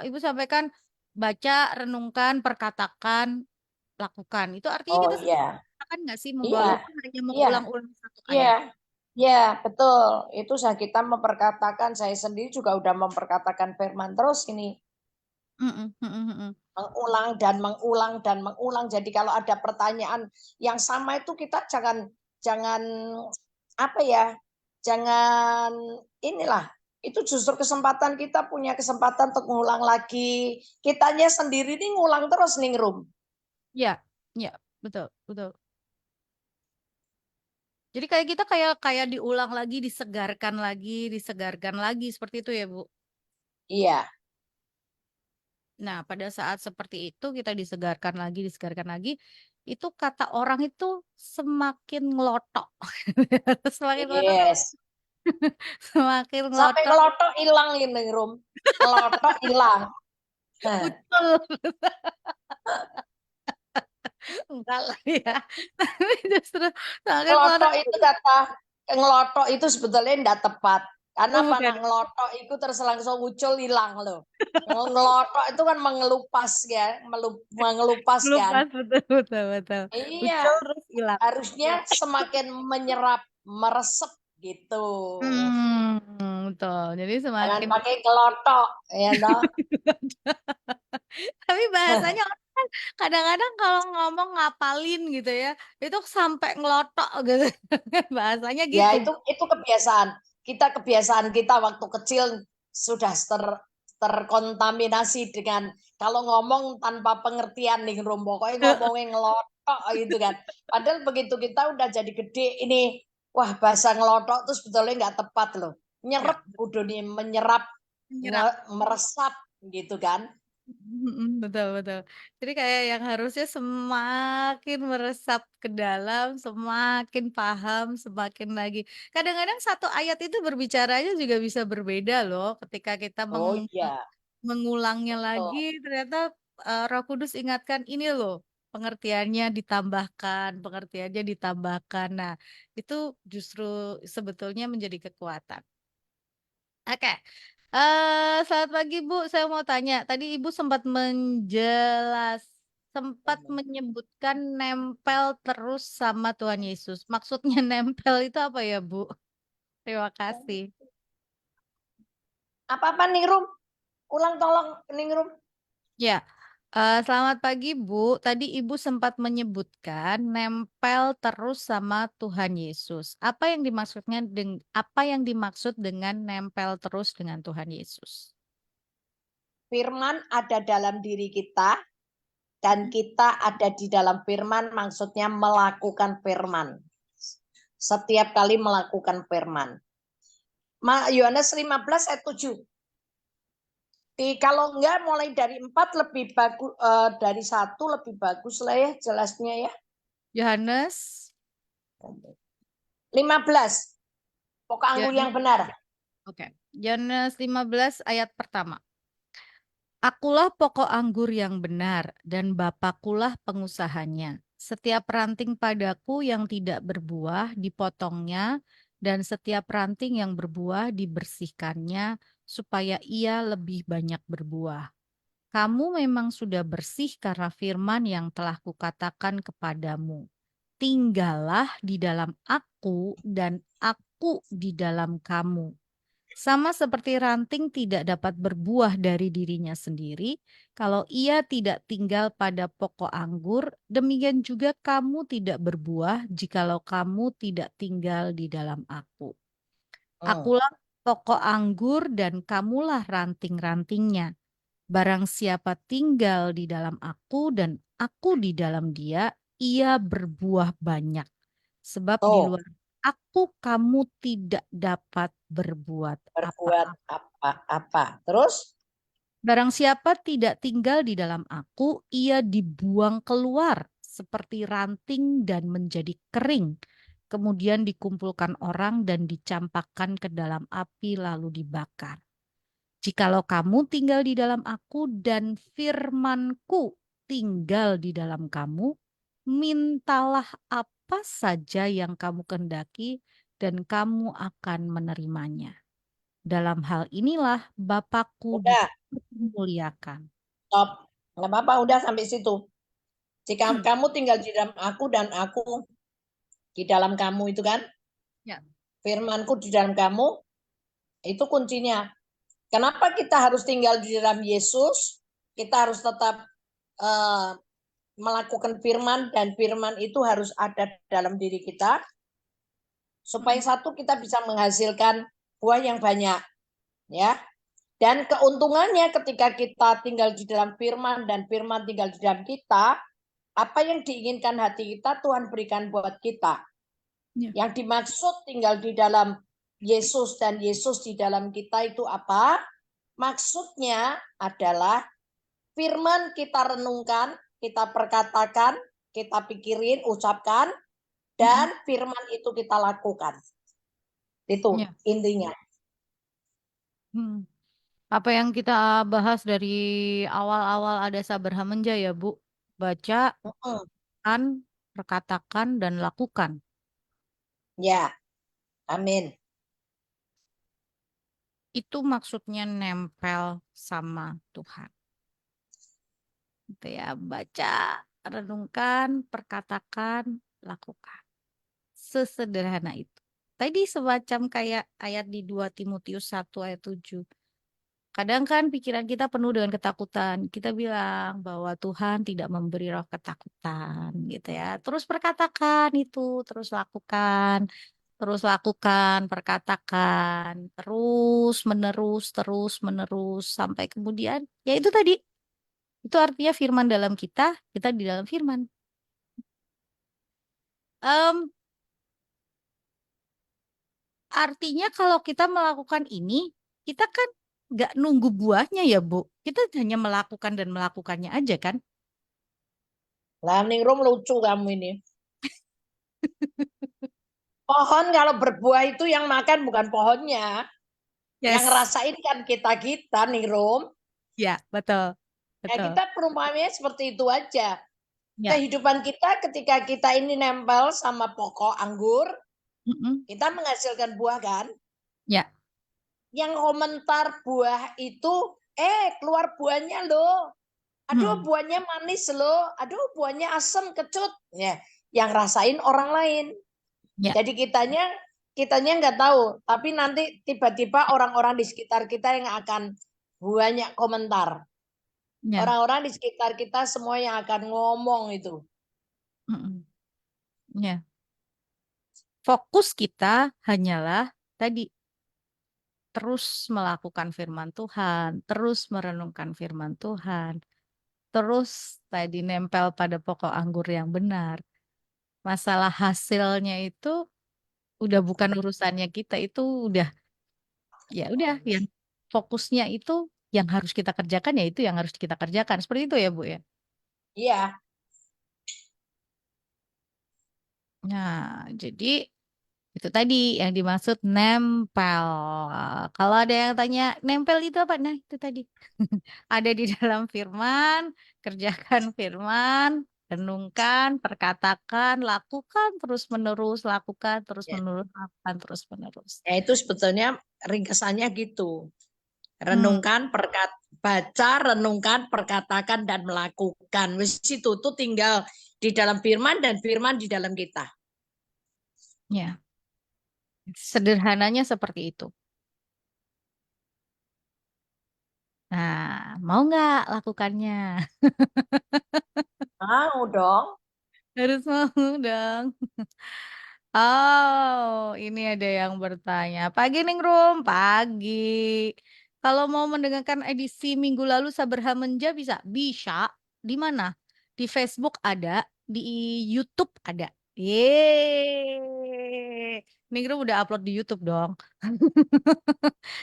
Speaker 1: Ibu sampaikan baca, renungkan, perkatakan, lakukan. Itu artinya kita
Speaker 3: Oh
Speaker 1: sedang
Speaker 3: iya.
Speaker 1: memperkatakan gak sih?
Speaker 3: Iya.
Speaker 1: Walaupun hanya
Speaker 3: Iya.
Speaker 1: mengulang-ulang satu
Speaker 3: Iya.
Speaker 1: ayat.
Speaker 3: Ya, betul. Itu kita memperkatakan, saya sendiri juga udah memperkatakan firman terus ini.
Speaker 1: Mm-mm, mm-mm, mm-mm.
Speaker 3: Mengulang dan mengulang dan mengulang. Jadi kalau ada pertanyaan yang sama itu kita jangan apa ya? Jangan inilah. Itu justru kesempatan kita punya kesempatan untuk mengulang lagi. Kitanya sendiri nih ngulang terus nih Rum.
Speaker 1: Ya, ya, betul, betul. Jadi kayak kita kayak kayak diulang lagi, disegarkan lagi, seperti itu ya, Bu?
Speaker 3: Iya,
Speaker 1: Nah, pada saat seperti itu kita disegarkan lagi, itu kata orang itu semakin ngelotok. Semakin ngelotok,
Speaker 3: yes.
Speaker 1: semakin
Speaker 3: Sampai
Speaker 1: ngelotok,
Speaker 3: ngelotok hilang ini, Rum. Ngelotok hilang. Nah,
Speaker 1: betul. Enggak lah ya. Tapi justru semakin
Speaker 3: ngelotok
Speaker 1: ngelotok.
Speaker 3: itu kata ngelotok itu sebetulnya tidak tepat. Karena
Speaker 1: Oh,
Speaker 3: apa
Speaker 1: bukan.
Speaker 3: nak ngelotok itu terus langsung muncul hilang loh. Ngelotok itu kan mengelupas ya, mengelupas kan.
Speaker 1: Lupa, betul, betul, betul.
Speaker 3: Iya,
Speaker 1: Ucul terus hilang.
Speaker 3: harusnya semakin menyerap, meresep gitu.
Speaker 1: Betul. Jadi
Speaker 3: Jangan
Speaker 1: semakin
Speaker 3: pakai ngelotok, ya toh.
Speaker 1: tapi bahasanya orang kan kadang-kadang kalau ngomong ngapalin gitu ya, itu sampai ngelotok gitu. Bahasanya
Speaker 3: Ya
Speaker 1: gitu.
Speaker 3: itu kebiasaan. Kebiasaan kita waktu kecil sudah terkontaminasi dengan kalau ngomong tanpa pengertian nih Rum. Pokoknya ngomongnya ngelotok gitu kan. Padahal begitu kita udah jadi gede ini, wah bahasa ngelotok tuh sebetulnya nggak tepat loh.
Speaker 1: Ya,
Speaker 3: Nyerap udah nih menyerap,
Speaker 1: menyerap.
Speaker 3: meresap gitu kan.
Speaker 1: Betul, betul. Jadi kayak yang harusnya semakin meresap ke dalam, semakin paham, semakin lagi. Kadang-kadang satu ayat itu berbicaranya juga bisa berbeda loh, ketika kita
Speaker 3: Oh iya,
Speaker 1: mengulangnya
Speaker 3: betul.
Speaker 1: lagi, ternyata Roh Kudus ingatkan ini loh, pengertiannya ditambahkan. Nah, itu justru sebetulnya menjadi kekuatan. Oke. Selamat pagi, Bu. Saya mau tanya, tadi Ibu sempat menyebutkan nempel terus sama Tuhan Yesus. Maksudnya nempel itu apa ya, Bu? Terima kasih.
Speaker 3: Apa-apa nih Rum? Ulang tolong nih Rum.
Speaker 1: Ya, selamat pagi, Bu. Tadi Ibu sempat menyebutkan nempel terus sama Tuhan Yesus. Apa yang dimaksud dengan nempel terus dengan Tuhan Yesus?
Speaker 3: Firman ada dalam diri kita dan kita ada di dalam firman, maksudnya melakukan firman. Setiap kali melakukan firman. Yohanes 15 ayat 7. Kalau enggak mulai dari 4 lebih bagus, dari 1 lebih bagus lah ya jelasnya ya.
Speaker 1: Yohanes
Speaker 3: 15. Pokok anggur yang
Speaker 1: Yohanes
Speaker 3: benar.
Speaker 1: Oke. Yohanes 15 ayat pertama. Akulah pokok anggur yang benar dan Bapakulah pengusahanya. Setiap ranting padaku yang tidak berbuah dipotongnya dan setiap ranting yang berbuah dibersihkannya supaya ia lebih banyak berbuah. Kamu memang sudah bersih karena firman yang telah kukatakan kepadamu. Tinggallah di dalam aku dan aku di dalam kamu. Sama seperti ranting tidak dapat berbuah dari dirinya sendiri, kalau ia tidak tinggal pada pokok anggur, demikian juga kamu tidak berbuah jikalau kamu tidak tinggal di dalam aku. Akulah pokok anggur dan kamulah ranting-rantingnya. Barang siapa tinggal di dalam aku dan aku di dalam dia, ia berbuah banyak. Sebab di
Speaker 3: Tuh,
Speaker 1: luar aku kamu tidak dapat berbuat
Speaker 3: berbuat
Speaker 1: apa-apa.
Speaker 3: apa-apa. Terus,
Speaker 1: Barang siapa tidak tinggal di dalam aku, ia dibuang keluar seperti ranting dan menjadi kering. Kemudian dikumpulkan orang dan dicampakkan ke dalam api lalu dibakar. Jikalau kamu tinggal di dalam aku dan firmanku tinggal di dalam kamu, mintalah apa saja yang kamu kehendaki dan kamu akan menerimanya. Dalam hal inilah Bapakku
Speaker 3: udah,
Speaker 1: dimuliakan.
Speaker 3: stop. Nggak apa-apa, udah sampai situ. Jika kamu tinggal di dalam aku dan aku di dalam kamu itu kan,
Speaker 1: Ya.
Speaker 3: firmanku di dalam kamu, itu kuncinya. Kenapa kita harus tinggal di dalam Yesus? Kita harus tetap uh, melakukan firman dan firman itu harus ada dalam diri kita supaya satu kita bisa menghasilkan buah yang banyak ya. Dan keuntungannya ketika kita tinggal di dalam firman dan firman tinggal di dalam kita, apa yang diinginkan hati kita Tuhan berikan buat kita.
Speaker 1: Ya.
Speaker 3: Yang dimaksud tinggal di dalam Yesus dan Yesus di dalam kita itu apa? Maksudnya adalah firman kita renungkan, kita perkatakan, kita pikirin, ucapkan, dan firman itu kita lakukan. Itu
Speaker 1: Ya.
Speaker 3: intinya.
Speaker 1: Apa yang kita bahas dari awal-awal ada sabar hamenja ya, Bu. Baca, kan, perkatakan, dan lakukan.
Speaker 3: Ya, amin.
Speaker 1: Itu maksudnya nempel sama Tuhan. Gitu ya, baca, renungkan, perkatakan, lakukan. Sesederhana itu. Tadi semacam kayak ayat di 2 Timotius 1 ayat 7. Kadang kan pikiran kita penuh dengan ketakutan. Kita bilang bahwa Tuhan tidak memberi roh ketakutan gitu ya. Terus perkatakan itu, terus lakukan, perkatakan, terus menerus sampai kemudian ya itu tadi. Itu artinya firman dalam kita di dalam firman. Em, Artinya kalau kita melakukan ini, kita kan nggak nunggu buahnya ya, Bu. Kita hanya melakukan dan melakukannya aja kan.
Speaker 3: Lah Ningrum lucu kamu ini. Pohon kalau berbuah itu yang makan bukan pohonnya. Yang
Speaker 1: Yes.
Speaker 3: ngerasain kan kita-kita Ningrum.
Speaker 1: Ya, betul.
Speaker 3: Ya
Speaker 1: Betul.
Speaker 3: kita perumpamannya seperti itu aja.
Speaker 1: Ya.
Speaker 3: Kehidupan kita ketika kita ini nempel sama pokok anggur,
Speaker 1: Mm-mm.
Speaker 3: kita menghasilkan buah kan?
Speaker 1: Ya.
Speaker 3: Yang komentar buah itu, keluar buahnya loh. Aduh
Speaker 1: Hmm.
Speaker 3: buahnya manis loh. Aduh buahnya asam kecut. Ya, yang rasain orang lain.
Speaker 1: Ya.
Speaker 3: Jadi kitanya nggak tahu, tapi nanti tiba-tiba orang-orang di sekitar kita yang akan banyak komentar.
Speaker 1: Ya.
Speaker 3: Orang-orang di sekitar kita semua yang akan ngomong itu.
Speaker 1: Mm-mm. Ya. Fokus kita hanyalah tadi terus melakukan firman Tuhan, terus merenungkan firman Tuhan, terus tadi nempel pada pokok anggur yang benar. Masalah hasilnya itu udah bukan urusannya kita, itu udah ya udah yang fokusnya itu yang harus kita kerjakan ya itu yang harus kita kerjakan. Seperti itu ya, Bu ya.
Speaker 3: Iya,
Speaker 1: Nah, jadi itu tadi yang dimaksud nempel. Kalau ada yang tanya, nempel itu apa? Nah, itu tadi. Ada di dalam firman, kerjakan firman, renungkan, perkatakan, lakukan terus-menerus, lakukan
Speaker 3: ya.
Speaker 1: terus-menerus, lakukan terus-menerus.
Speaker 3: Ya itu sebetulnya ringkesannya gitu.
Speaker 1: Hmm,
Speaker 3: Renungkan, baca, renungkan, perkatakan, dan melakukan. Wis itu tuh tinggal di dalam firman dan firman di dalam kita.
Speaker 1: ya, sederhananya seperti itu. Nah, mau nggak lakukannya?
Speaker 3: Mau dong.
Speaker 1: Harus mau dong. Oh, ini ada yang bertanya. Pagi Ningrum, pagi. Kalau mau mendengarkan edisi minggu lalu Saberha Menja bisa? Bisa. Di mana? Di Facebook ada, di YouTube ada. Yeay. Ningrum udah upload di YouTube dong.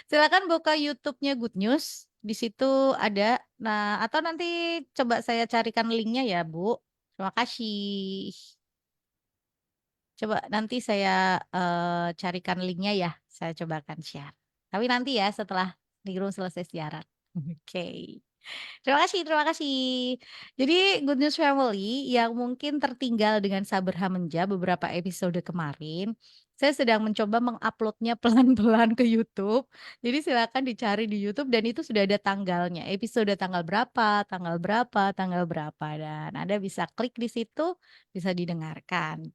Speaker 1: Silakan buka YouTube-nya Good News. Di situ ada. Nah, atau nanti coba saya carikan linknya ya, Bu. Terima kasih. Coba nanti saya carikan linknya ya. Saya coba akan share. Tapi nanti ya setelah Ningrum selesai siaran. Oke. Terima kasih, terima kasih. Jadi Good News Family yang mungkin tertinggal dengan Saber Hamenja beberapa episode kemarin, saya sedang mencoba menguploadnya pelan-pelan ke YouTube. Jadi silakan dicari di YouTube dan itu sudah ada tanggalnya. Episode tanggal berapa, tanggal berapa, tanggal berapa dan Anda bisa klik di situ, bisa didengarkan.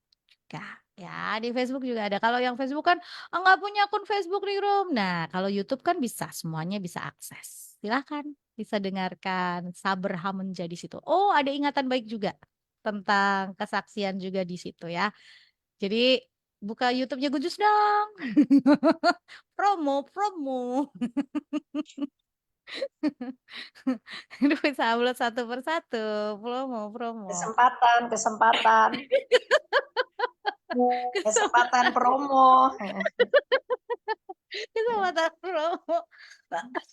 Speaker 1: Ya, di Facebook juga ada. Kalau yang Facebook kan nggak punya akun Facebook nih, Rum. Nah, kalau YouTube kan bisa, semuanya bisa akses. Silakan, bisa dengarkan. Saber Ham menjadi situ. Oh, ada ingatan baik juga tentang kesaksian juga di situ ya. Jadi buka YouTube-nya Gujus dong. Promo, promo. Aduh, bisa upload satu persatu. Promo, promo.
Speaker 3: Kesempatan. Kesempatan promo.
Speaker 1: Kesempatan promo.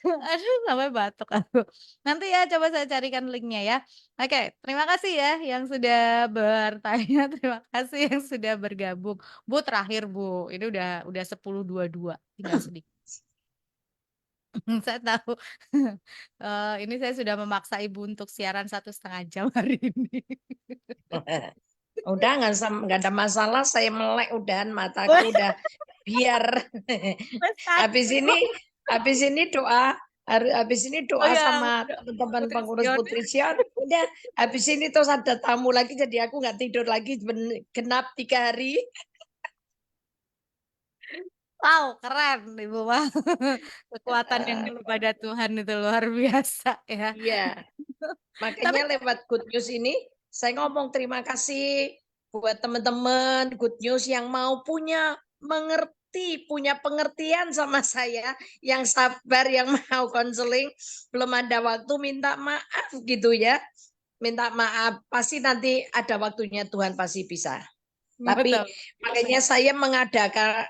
Speaker 1: Aduh, sampai batuk aku. Nanti ya coba saya carikan linknya ya. Oke, terima kasih ya yang sudah bertanya, terima kasih yang sudah bergabung. Bu terakhir Bu, ini udah 10.22, tinggal sedikit. Saya tahu. Ini saya sudah memaksa Ibu untuk siaran 1,5 jam hari ini.
Speaker 3: Udah nggak ada masalah, saya melek udahan mataku udah biar habis ini doa habis ini
Speaker 1: Oh
Speaker 3: doa
Speaker 1: ya,
Speaker 3: sama teman-teman
Speaker 1: Putri
Speaker 3: pengurus
Speaker 1: Sion.
Speaker 3: Putri Sion. Udah habis ini terus ada tamu lagi jadi aku nggak tidur lagi genap 3 hari.
Speaker 1: Wow, keren Ibu mah. Kekuatan yang kepada Tuhan itu luar biasa ya.
Speaker 3: Iya,
Speaker 1: Tapi
Speaker 3: makanya lewat Good News ini saya ngomong terima kasih buat teman-teman Good News yang mau punya pengertian sama saya, yang sabar, yang mau konseling, belum ada waktu minta maaf gitu ya. Minta maaf, pasti nanti ada waktunya Tuhan pasti bisa. Tapi
Speaker 1: betul.
Speaker 3: makanya saya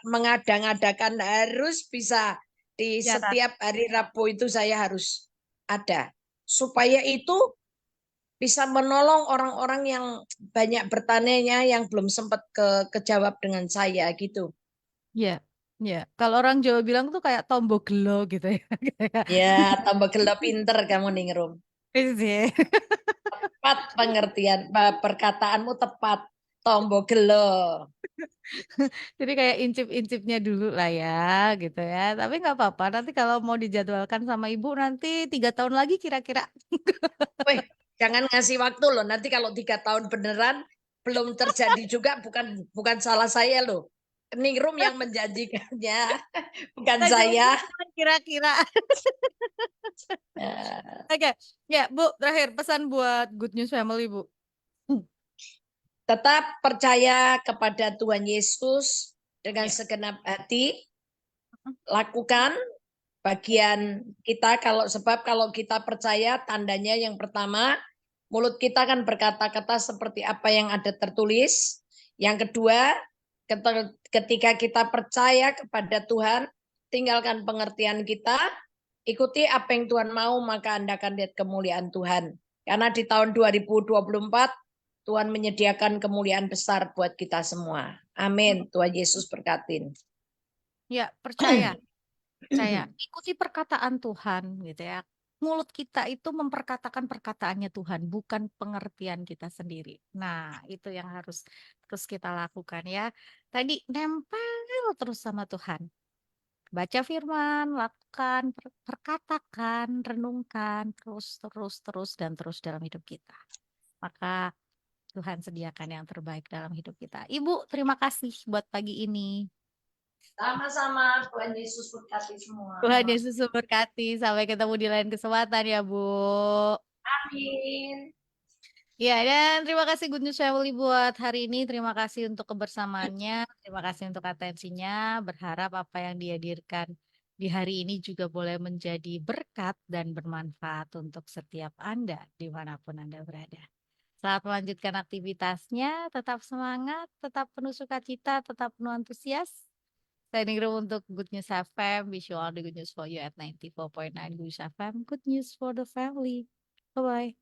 Speaker 3: mengadang-adakan harus bisa di
Speaker 1: Ya, Tat.
Speaker 3: setiap hari Rabu itu saya harus ada. Supaya itu bisa menolong orang-orang yang banyak bertanya yang belum sempat kejawab dengan saya gitu.
Speaker 1: Ya, ya. Kalau orang Jawa bilang tuh kayak tombo gelo gitu ya. Kayak
Speaker 3: Ya, tambah gelap pinter kamu Ningrum.
Speaker 1: sih.
Speaker 3: Tepat pengertian, perkataanmu tepat. Tombo gelo.
Speaker 1: Jadi kayak incip-incipnya dulu lah ya, gitu ya. Tapi nggak apa-apa. Nanti kalau mau dijadwalkan sama Ibu nanti 3 tahun lagi kira-kira.
Speaker 3: Weh, jangan ngasih waktu loh. Nanti kalau 3 tahun beneran belum terjadi juga bukan salah saya loh. Ningrum yang menjanjikannya, bukan
Speaker 1: Nggak
Speaker 3: saya.
Speaker 1: jalan kira-kira.
Speaker 3: Eh,
Speaker 1: Oke, ya Bu, terakhir pesan buat Good News Family Bu.
Speaker 3: Tetap percaya kepada Tuhan Yesus dengan
Speaker 1: Ya.
Speaker 3: segenap hati. Lakukan bagian kita sebab kalau kita percaya tandanya yang pertama mulut kita akan berkata-kata seperti apa yang ada tertulis. Yang kedua, ketika kita percaya kepada Tuhan, tinggalkan pengertian kita, ikuti apa yang Tuhan mau, maka Anda akan lihat kemuliaan Tuhan. Karena di tahun 2024, Tuhan menyediakan kemuliaan besar buat kita semua. Amin. Tuhan Yesus berkatin.
Speaker 1: Ya, percaya. Ikuti perkataan Tuhan gitu ya. Mulut kita itu memperkatakan perkataannya Tuhan, bukan pengertian kita sendiri. Nah, itu yang harus terus kita lakukan ya. Tadi nempel terus sama Tuhan. Baca firman, lakukan, perkatakan, renungkan terus dan terus dalam hidup kita. Maka Tuhan sediakan yang terbaik dalam hidup kita. Ibu, terima kasih buat pagi ini.
Speaker 3: Sama-sama, Tuhan Yesus berkati semua.
Speaker 1: Tuhan Yesus memberkati. Sampai ketemu di lain kesempatan ya, Bu.
Speaker 3: Amin.
Speaker 1: Ya, dan terima kasih Good News Family buat hari ini. Terima kasih untuk kebersamaannya. Terima kasih untuk atensinya. Berharap apa yang dihadirkan di hari ini juga boleh menjadi berkat dan bermanfaat untuk setiap Anda, dimanapun Anda berada. Selamat melanjutkan aktivitasnya. Tetap semangat, tetap penuh sukacita, tetap penuh antusias. Standing room untuk Good News FM. Wish you all the good news for you at 94.9 Good News FM. Good news for the family. Bye-bye.